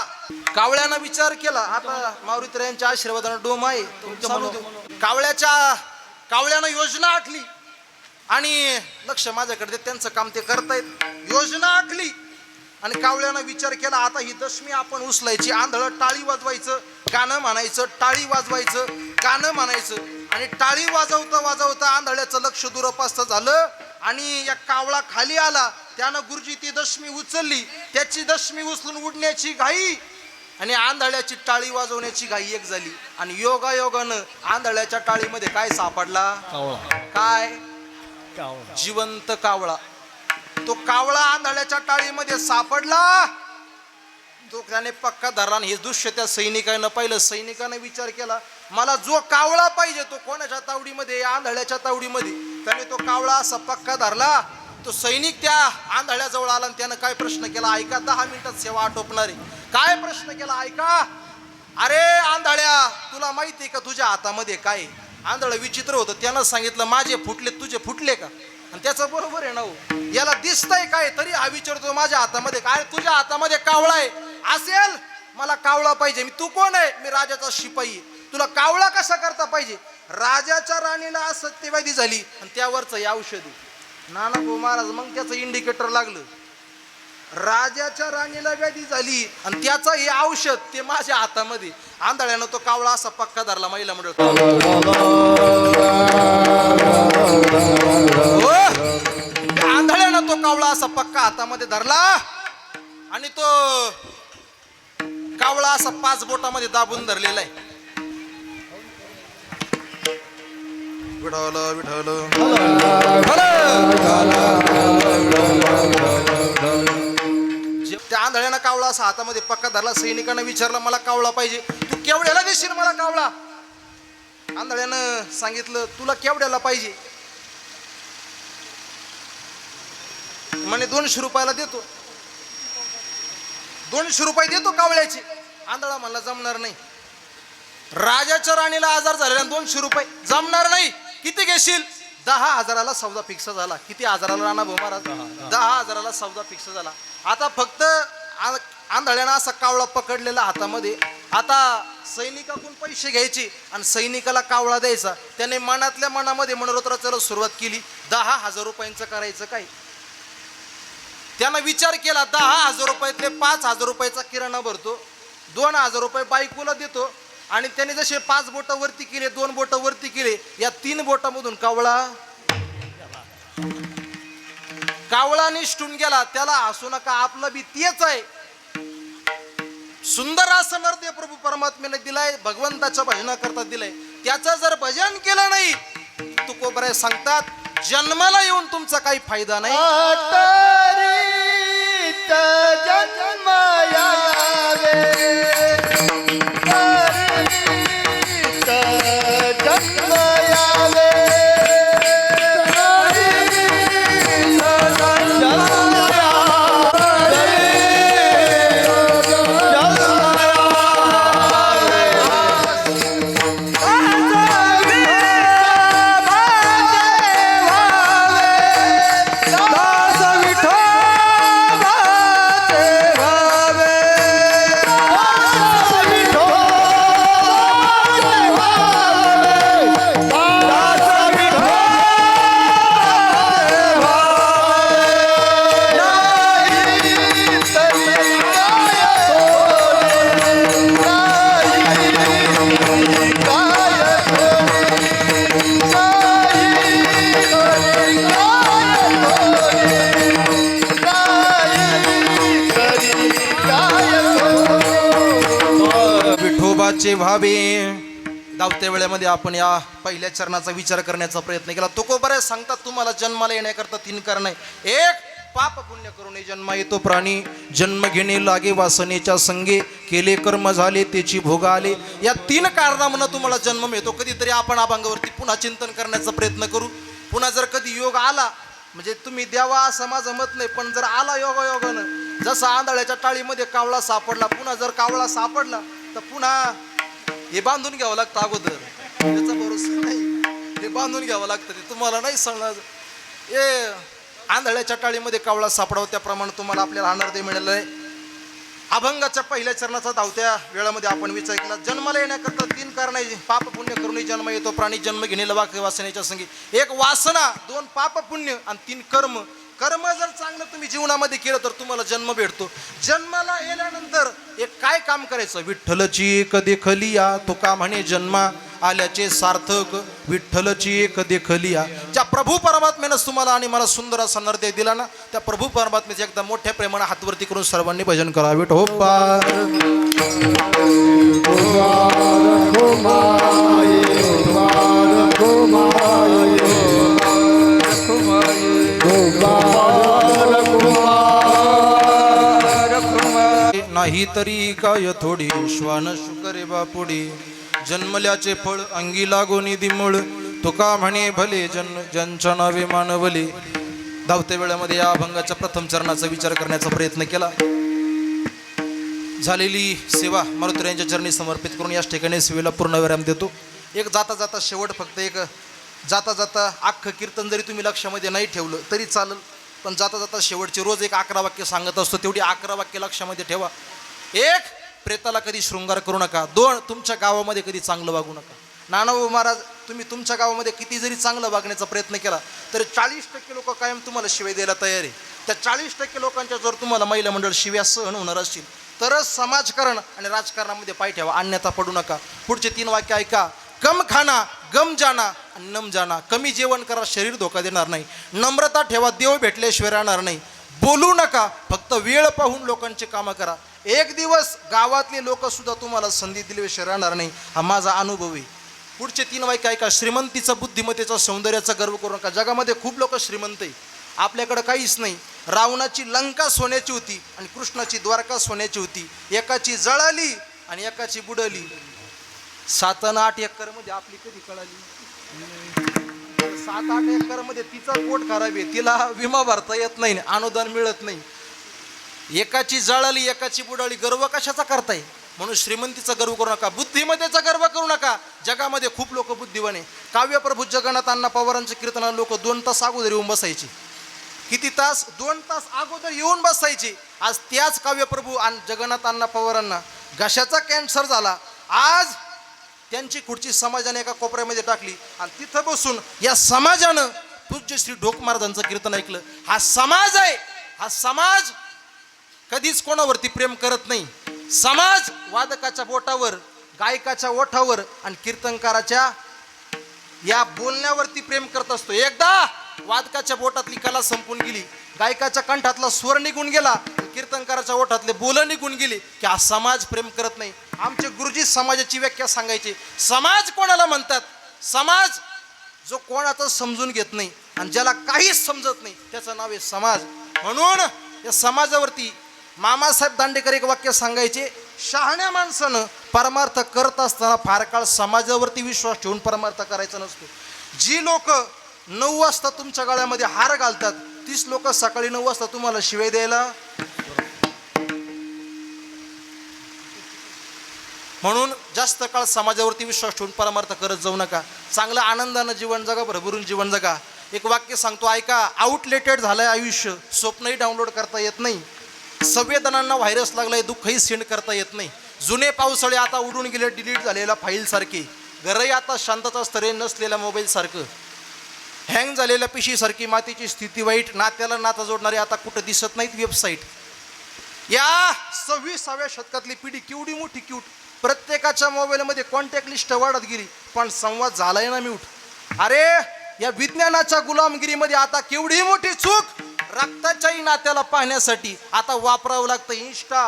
कावळ्यानं विचार केला. आता मारुतीरायांच्या आशीर्वादानं डोम आहे. कावळ्यानं योजना आखली आणि लक्ष माझ्याकडे त्यांचं काम ते करतायत. योजना आखली आणि कावळ्यानं विचार केला, आता ही दशमी आपण उचलायची. आंधळं टाळी वाजवायचं, गाणं म्हणायचं, टाळी वाजवायचं, गाणं म्हणायचं. आणि टाळी वाजवता वाजवता आंधळ्याचं लक्ष दुरापास्त झालं आणि या कावळा खाली आला. त्यानं गुरुजी ती दशमी उचलली, त्याची दशमी उचलून उडण्याची घाई आणि आंधळ्याची टाळी वाजवण्याची घाई एक झाली. आणि योगायोगानं आंधळ्याच्या टाळीमध्ये काय सापडला? काय? जिवंत कावळा. तो कावळा आंधळ्याच्या टाळीमध्ये सापडला. तो त्याने पक्का धरला. हे दृश्य त्या सैनिकानं पाहिलं. सैनिकाने विचार केला, मला जो कावळा पाहिजे तो कोणाच्या तावडीमध्ये? आंधळ्याच्या तावडीमध्ये. त्याने तो कावळा असा पक्का धरला. तो सैनिक त्या आंधळ्याजवळ आला आणि त्यानं काय प्रश्न केला? ऐका, 10 मिनिटात सेवा आटोपणारे. काय प्रश्न केला? ऐका. अरे आंधळ्या, तुला माहिती आहे का तुझ्या हातामध्ये काय? आंधळ विचित्र होतं. त्यानं सांगितलं, माझे फुटले, तुझे फुटले का? आणि त्याचं बरोबर आहे ना हो. याला दिसतंय काय तरी हा विचारतो, माझ्या हातामध्ये काय? तुझ्या हातामध्ये कावळा आहे. असेल, मला कावळा पाहिजे. मी, तू कोण आहे? मी राजाचा शिपाई. तुला कावळा कसा करता पाहिजे? राजाच्या राणीला असत्यवादी झाली आणि त्यावरचं हे औषधी. नाना भाऊ महाराज मग त्याचं इंडिकेटर लागलं. राजाच्या राणीला व्याधी झाली आणि त्याचं हे औषध ते माझ्या हातामध्ये. आंधळ्यानं तो कावळा असा पक्का धरला. महिला मंडळ आंधळ्यानं तो कावळा असा पक्का हातामध्ये धरला आणि तो कावळा असा 5 बोटामध्ये दाबून धरलेला आहे. विठ्ठल विठ्ठल. त्या आंधळ्यानं कावळा असा हातामध्ये पक्का धरला. सैनिकांना विचारलं, मला कावळा पाहिजे. तू केवढ्याला देशील मला कावळा? आंधळ्यानं सांगितलं तुला केवढ्याला पाहिजे? म्हणे 200 रुपयाला देतो. 200 रुपये देतो कावळ्याचे. आंधळा म्हणला जमणार नाही. राजाच्या राणीला आजार झालेला 200 रुपये जमणार नाही. किती घेशील? 10,000ला सौदा फिक्स झाला. किती हजाराला राणा भाऊ महाराज? 10,000ला सौदा फिक्स झाला. आता फक्त आंधळ्यानं असा कावळा पकडलेला हातामध्ये. आता सैनिकाकडून पैसे घ्यायचे आणि सैनिकाला कावळा द्यायचा. त्याने मनातल्या मनामध्ये मनोरथाला सुरुवात केली. 10,000 रुपयांचं करायचं काय? त्यानं विचार केला 10,000 रुपयातले 5,000 रुपयाचा किराणा भरतो, 2,000 रुपये बायकोला देतो आणि त्याने जसे 5 बोट वरती केले, 2 बोट वरती केले, या 3 बोटामधून कावळा निष्ठून गेला. त्याला हसू नका, आपलं बी तेच आहे. सुंदर असं नरदेव प्रभू परमात्म्याने दिलाय, भगवंताच्या भजनाकरता दिलाय. त्याचं जर भजन केलं नाही तुकोबराय सांगतात जन्माला येऊन तुमचा काही फायदा नाही. अतरीत जन्म यावे, अतरीत जन्म यावे, विठोबाचे भावे. धावत्या वेळेमध्ये आपण या पहिल्या चरणाचा विचार करण्याचा प्रयत्न केला. तुकोबराय सांगतात तुम्हाला जन्माला येण्याकरता 3 कारण आहे. एक, पाप पुण्य करूनही जन्म येतो प्राणी. जन्म घेणे लागे वासनेच्या संगे, केले कर्म झाले त्याची भोग आले. या 3 कारणामुळे तुम्हाला जन्म मिळतो. कधीतरी आपण अभंगावरती पुन्हा चिंतन करण्याचा प्रयत्न करू. पुन्हा जर कधी योग आला, म्हणजे तुम्ही द्यावा असं माझं मत नाही, पण जर आला योगायोगानं, जसा आंधळ्याच्या टाळीमध्ये कावळा सापडला, पुन्हा जर कावळा सापडला तर पुन्हा हे बांधून घ्यावं लागतं. अगोदर त्याचा भरोसा नाही, हे बांधून घ्यावं लागतं. ते तुम्हाला नाही सांगणार. हे आंधळ्याच्या टाळीमध्ये कावळा सापडावं त्याप्रमाणे तुम्हाला आपल्याला अनर्थ मिळालेलं आहे. अभंगाच्या पहिल्या चरणाचा धावत्या वेळामध्ये आपण विचार केला. जन्माला येण्याकरता 3 कारण आहे. पाप पुण्य करूनही जन्म येतो प्राणी. जन्म घेणे लागे वासनेच्या संगी. 1 वासना, 2 पाप पुण्य आणि 3 कर्म. कर्म जर चांगलं तुम्ही जीवनामध्ये केलं तर तुम्हाला जन्म भेटतो. जन्माला येण्यानंतर एक काय काम करायचं? विठ्ठलची एक देखलिया, तुका म्हणे जन्मा आल्याचे सार्थक. विठ्ठलची एक देखलिया. ज्या प्रभू परमात्म्यानं तुम्हाला आणि मला सुंदर असा नरदेव दिला ना, त्या प्रभू परमात्म्याचे एकदा मोठ्या प्रेमाने हातवरती करून सर्वांनी भजन करा. विठोबा नाही तरी काय थोडी श्वान शुकरे बापुडी. जन्मल्याचे फळ अंगी लागोनी दिमूळ. तुका म्हणे भले ज्यांच्या नावे मानवले. धावत्या वेळामध्ये या अभंगाच्या प्रथम चरणाचा विचार करण्याचा प्रयत्न केला. झालेली सेवा मारुतीरायांच्या चरणी समर्पित करून याच ठिकाणी सेवेला पूर्णविराम देतो. एक जाता जाता शेवट, फक्त एक जाता जाता अख्खं कीर्तन जरी तुम्ही लक्षामध्ये नाही ठेवलं तरी चालेल, पण जाता जाता शेवटचे रोज एक 11 वाक्य सांगत असतो, तेवढी 11 वाक्य लक्षामध्ये ठेवा. 1, प्रेताला कधी शृंगार करू नका. 2, तुमच्या गावामध्ये कधी चांगलं वागू नका. नानाभाऊ महाराज, तुम्ही तुमच्या गावामध्ये किती जरी चांगलं वागण्याचा प्रयत्न केला तरी 40% लोक कायम तुम्हाला शिव्या द्यायला तयार आहे. त्या 40% लोकांच्या जर तुम्हाला महिला मंडळ शिव्या सहन होणार असतील तरच समाजकारण आणि राजकारणामध्ये पाय ठेवा, अन्यथा पडू नका. पुढचे 3 वाक्य ऐका. कम खाना, गम जाना आणि नम जाना. कमी जेवण करा, शरीर धोका देणार नाही. नम्रता ठेवा, देव भेटल्याशिवाय राहणार नाही. बोलू नका, फक्त वेळ पाहून लोकांचे कामं करा. एक दिवस गावातले लोक सुद्धा तुम्हाला संधी दिल्याशिवाय राहणार नाही, हा माझा अनुभव आहे. पुढचे 3 वाक्य ऐका. श्रीमंतीचा, बुद्धिमत्तेचा, सौंदर्याचा गर्व करू नका. जगामध्ये खूप लोक श्रीमंत आहे, आपल्याकडे काहीच नाही. रावणाची लंका सोन्याची होती आणि कृष्णाची द्वारका सोन्याची होती. एकाची जळाली आणि एकाची बुडली. 7 आणि 8 एकर मध्ये आपली कधी कळाली? 7-8 एकर मध्ये तिचा पोट खराब आहे, तिला विमा भरता येत नाही, अनुदान मिळत नाही. एकाची जळाली एकाची बुडाली, गर्व कशाचा करताय? म्हणून श्रीमंतीचा गर्व करू नका, बुद्धिमत्तेचा गर्व करू नका. जगामध्ये खूप लोक बुद्धिवान आहे. काव्यप्रभू जगन्नाथ अण्णा पवारांचे कीर्तनाला लोक 2 तास अगोदर येऊन बसायचे. किती तास? 2 तास अगोदर येऊन बसायचे. आज त्याच काव्यप्रभू जगन्नाथ अण्णा पवारांना घशाचा कॅन्सर झाला. आज त्यांची खुर्ची समाजाने एका कोपऱ्यामध्ये टाकली आणि तिथं बसून या समाजानं पूज्य श्री ढोक महाराजांचं कीर्तन ऐकलं. हा समाज आहे. हा समाज कधीच कोणावरती प्रेम करत नाही. समाज वादकाच्या बोटावर, गायकाच्या ओठावर आणि कीर्तनकाराच्या या बोलण्यावरती प्रेम करत असतो. एकदा वादकाच्या बोटातली कला संपून गेली, गायकाच्या कंठातला स्वर निघून गेला, कीर्तनकाराच्या ओठातले बोल निघून गेली की हा समाज प्रेम करत नाही. आमचे गुरुजी समाजाची व्याख्या सांगायचे. समाज कोणाला म्हणतात? समाज जो कोणाचं समजून घेत नाही आणि ज्याला काहीच समजत नाही त्याचं नाव आहे समाज. म्हणून या समाजावरती मामासाहेब दांडेकर एक वाक्य सांगायचे, शहाण्या माणसानं परमार्थ करत असताना फार काळ समाजावरती विश्वास ठेवून परमार्थ करायचा नसतो. जी लोक 9 वाजता तुमच्या गळ्यामध्ये हार घालतात तीच लोक सकाळी 9 वाजता तुम्हाला शिवाय द्यायला. म्हणून जास्त काळ समाजावरती विश्वास ठेवून परमार्थ करत जाऊ नका. चांगलं आनंदानं जीवन जगा, भरभरून जीवन जगा. एक वाक्य सांगतो ऐका. आउटलेटेड झालंय आयुष्य, स्वप्नही डाउनलोड करता येत नाही. संवेदनांना व्हायरस लागलाय, दुःखही सेंड करता येत नाही. जुने पावसाळे आता उडून गेले डिलीट झालेल्या फाईल सारखे. घरही आता शांतता स्तरे नसलेल्या मोबाईल सारखं. हँग झालेल्या पिशीसारखी मातीची स्थिती वाईट. नात्याला नाता जोडणारे आता कुठं दिसत नाहीत वेबसाईट. या 26व्या शतकातली पिढी केवढी मोठी क्यूट. प्रत्येकाच्या मोबाईलमध्ये कॉन्टॅक्ट लिस्ट वाढत गेली पण संवाद झालाय ना म्यूट. अरे या विज्ञानाच्या गुलामगिरीमध्ये आता केवढी मोठी चूक. रक्ताच्याही नात्याला पाहण्यासाठी आता वापरावं लागतं इंस्टा,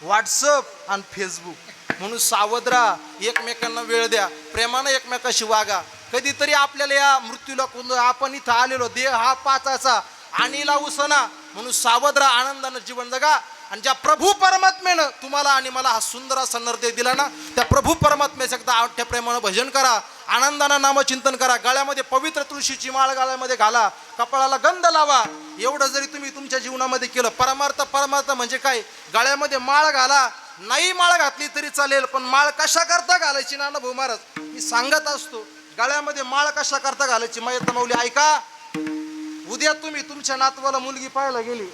व्हॉट्सअप आणि फेसबुक. म्हणून सावध राहा, एकमेकांना वेळ द्या, प्रेमानं एकमेकाशी वागा. कधीतरी आपल्याला या मृत्यूला आपण इथं आलेलो देह हा पाचाचा आणीला उसना. म्हणून सावध राहा, आनंदानं जीवन जगा. आणि ज्या प्रभू परमात्म्यानं तुम्हाला आणि मला हा सुंदर असा नरदेह दिला ना, त्या प्रभू परमात्म्याचं एकदा आवडत्या प्रेमानं भजन करा, आनंदानं नामचिंतन करा. गळ्यामध्ये पवित्र तुळशीची माळ गळ्यामध्ये घाला, कपाळाला गंध लावा. एवढं जरी तुम्ही तुमच्या जीवनामध्ये केलं, परमार्थ म्हणजे काय? गळ्यामध्ये माळ घाला. नाही माळ घातली तरी चालेल, पण माळ कशा करता घालायची ना भाऊ महाराज मी सांगत असतो. गळ्यामध्ये माळ कशा करता घालायची मयत माऊली ऐका. उद्या तुम्ही तुमच्या नातवाला मुलगी पाहायला गेली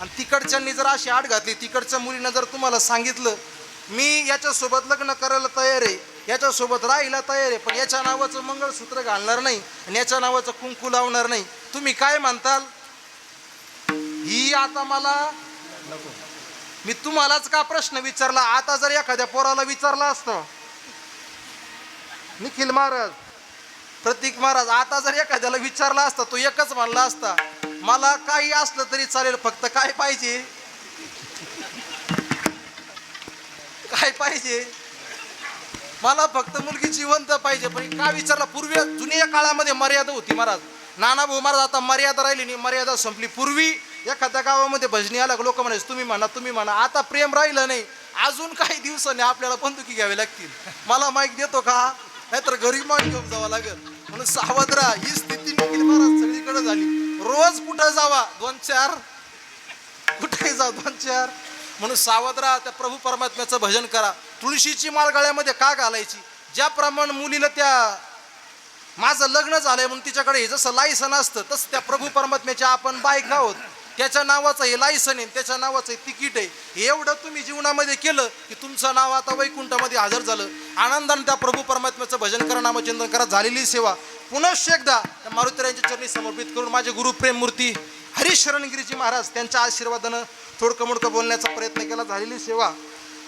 आणि तिकडच्यांनी जर अशी आड घातली, तिकडच्या मुलीनं जर तुम्हाला सांगितलं मी याच्यासोबत लग्न करायला तयार आहे, याच्यासोबत राहायला तयार आहे, पण याच्या नावाचं मंगळसूत्र घालणार नाही आणि याच्या नावाचं कुंकू लावणार नाही, तुम्ही काय म्हणताल? ही आता मला नको. मी तुम्हालाच का प्रश्न विचारला? आता जर एखाद्या पोराला विचारला असतं, निखिल महाराज, प्रतीक महाराज, आता जर एखाद्याला विचारला असता तो एकच म्हणला असता, मला काही असलं तरी चालेल, फक्त काय पाहिजे? काय पाहिजे? मला फक्त मुलगी जिवंत पाहिजे. पण का विचारला? पूर्वी जुन्या काळामध्ये मर्यादा होती महाराज. नानाभाऊ महाराज आता मर्यादा राहिली नाही, मर्यादा संपली. पूर्वी एखाद्या गावामध्ये भजनी आला लोक म्हणायचे तुम्ही म्हणा तुम्ही म्हणा. आता प्रेम राहिलं नाही. अजून काही दिवसांनी आपल्याला बंदुकी घ्यावी लागतील. मला माईक देतो का? नाहीतर घरी माईक घेऊन जावं लागेल. म्हणून सावध राहा. ही स्थिती निखिल महाराज सगळीकडे झाली. रोज कुठं जावा 2-4, कुठे जा 2-4. म्हणून सावध राहा. त्या प्रभू परमात्म्याचं भजन करा. तुळशीची माळ गळ्यामध्ये का घालायची? ज्याप्रमाणे मुलीला त्या माझं लग्न झालंय म्हणून तिच्याकडे जसं लायसन असतं तसं त्या प्रभू परमात्म्याच्या आपण बायका आहोत, त्याच्या नावाचं हे लायसन आहे, त्याच्या नावाचं नावाचं तिकीट आहे. एवढं तुम्ही जीवनामध्ये केलं की तुमचं नाव आता वैकुंठामध्ये हजर झालं. आनंदाने त्या प्रभू परमात्म्याचं भजन करा, नामचिंतन करा. झालेली सेवा पुनश्च एकदा त्या मारुतीरायांच्या चरणी समर्पित करून माझे गुरु प्रेममूर्ती हरीश शरणगिरीजी महाराज त्यांच्या आशीर्वादानं थोडकं मोडकं बोलण्याचा प्रयत्न केला. झालेली सेवा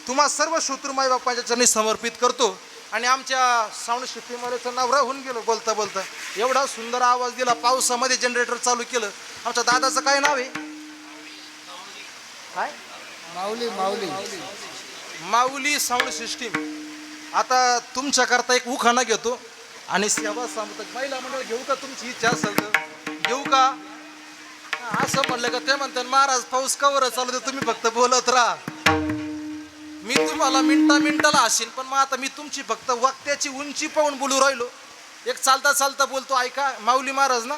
तुम्हा सर्व श्रोतृमाई बाप्पाच्या चरणी समर्पित करतो. आणि आमच्या साऊंड सिस्टीमवाल्याचं नाव राहून गेलं बोलता बोलता. एवढा सुंदर आवाज दिला. पावसामध्ये जनरेटर चालू केलं. आमच्या दादाचं काय नाव आहे? काय? माऊली साऊंड सिस्टीम. आता तुमच्याकरता एक उखाणा घेतो आणि सेवा सांगतात. महिला मंडळ घेऊ का? तुमची इच्छा असेल तर घेऊ का? असं म्हणलं का ते म्हणतात महाराज पाऊस कवर चालू दे, तुम्ही फक्त बोलत राहा. मी तुम्हाला मिनिटाला असेल, पण मग आता मी तुमची फक्त वक्त्याची उंची पाहून बोलू राहिलो. एक चालता चालता बोलतो, ऐका. माऊली महाराज ना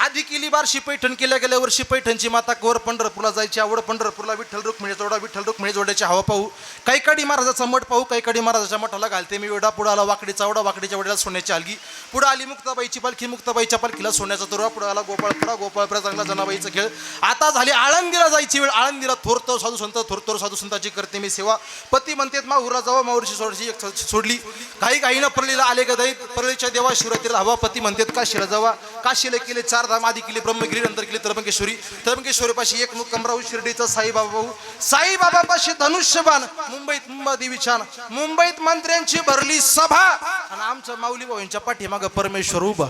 आधी केली बारशी पैठण, गेल्या वर्षी पैठणची माता कोर पंढरपूरला जायची आवड, पंढरपूरला विठ्ठल रुक्मिणी जोडा, विठ्ठल रुक्मिणी जोड्याची हवा पाहू, कैकाडी महाराजाचा मठ पाहू, कैकाडी महाराजाच्या मठाला घालते मी वेडा, पुढे आला वाकडी चावडा, वाकडीच्या वड्याला सोन्याची हलगी, पुढे आली मुक्ताबाईची पालखी, मुक्ताबाईच्या पालखीला सोन्याचा तुरा, पुढे आला गोपाळपुरा, गोपाळपुरा चांगला जनाबाईचा खेळ. आता झाली आळंदीला जायची वेळ, आळंदीला थोरतो साधू संत, थोरतोर साधू संताची करते मी सेवा. पती म्हणतात माहुरा जावा, माहुरची सोडशी एक सोडली, घाईनं परळीला आले गदाई, परळीच्या देवा शिवरात्रीला हवा. पती म्हणतात काशीला जावा, काशीला केले 4 धाम, आधी केली ब्रह्मगिरी, नंतर केली त्र्यंबकेश्वरी, त्र्यंबकेश्वरी पाशी एक मुक्काम राहू शिर्डीचा साईबाबा भाऊ, साईबाबा पाशी धनुष्यबाण, मुंबईत मुंबादेवी छान, मुंबईत मंत्र्यांची भरली सभा, आणि आमच्या माऊली भाऊंच्या पाठीमागं परमेश्वर उभा.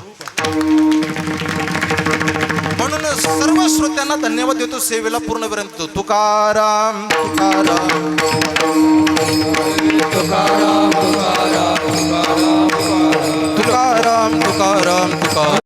म्हणून सर्व श्रोत्यांना धन्यवाद देतो, सेवेला पूर्ण विराम देतो. तुकाराम तुकाराम तुकाराम तुकाराम तुकाराम तुकाराम तुकाराम.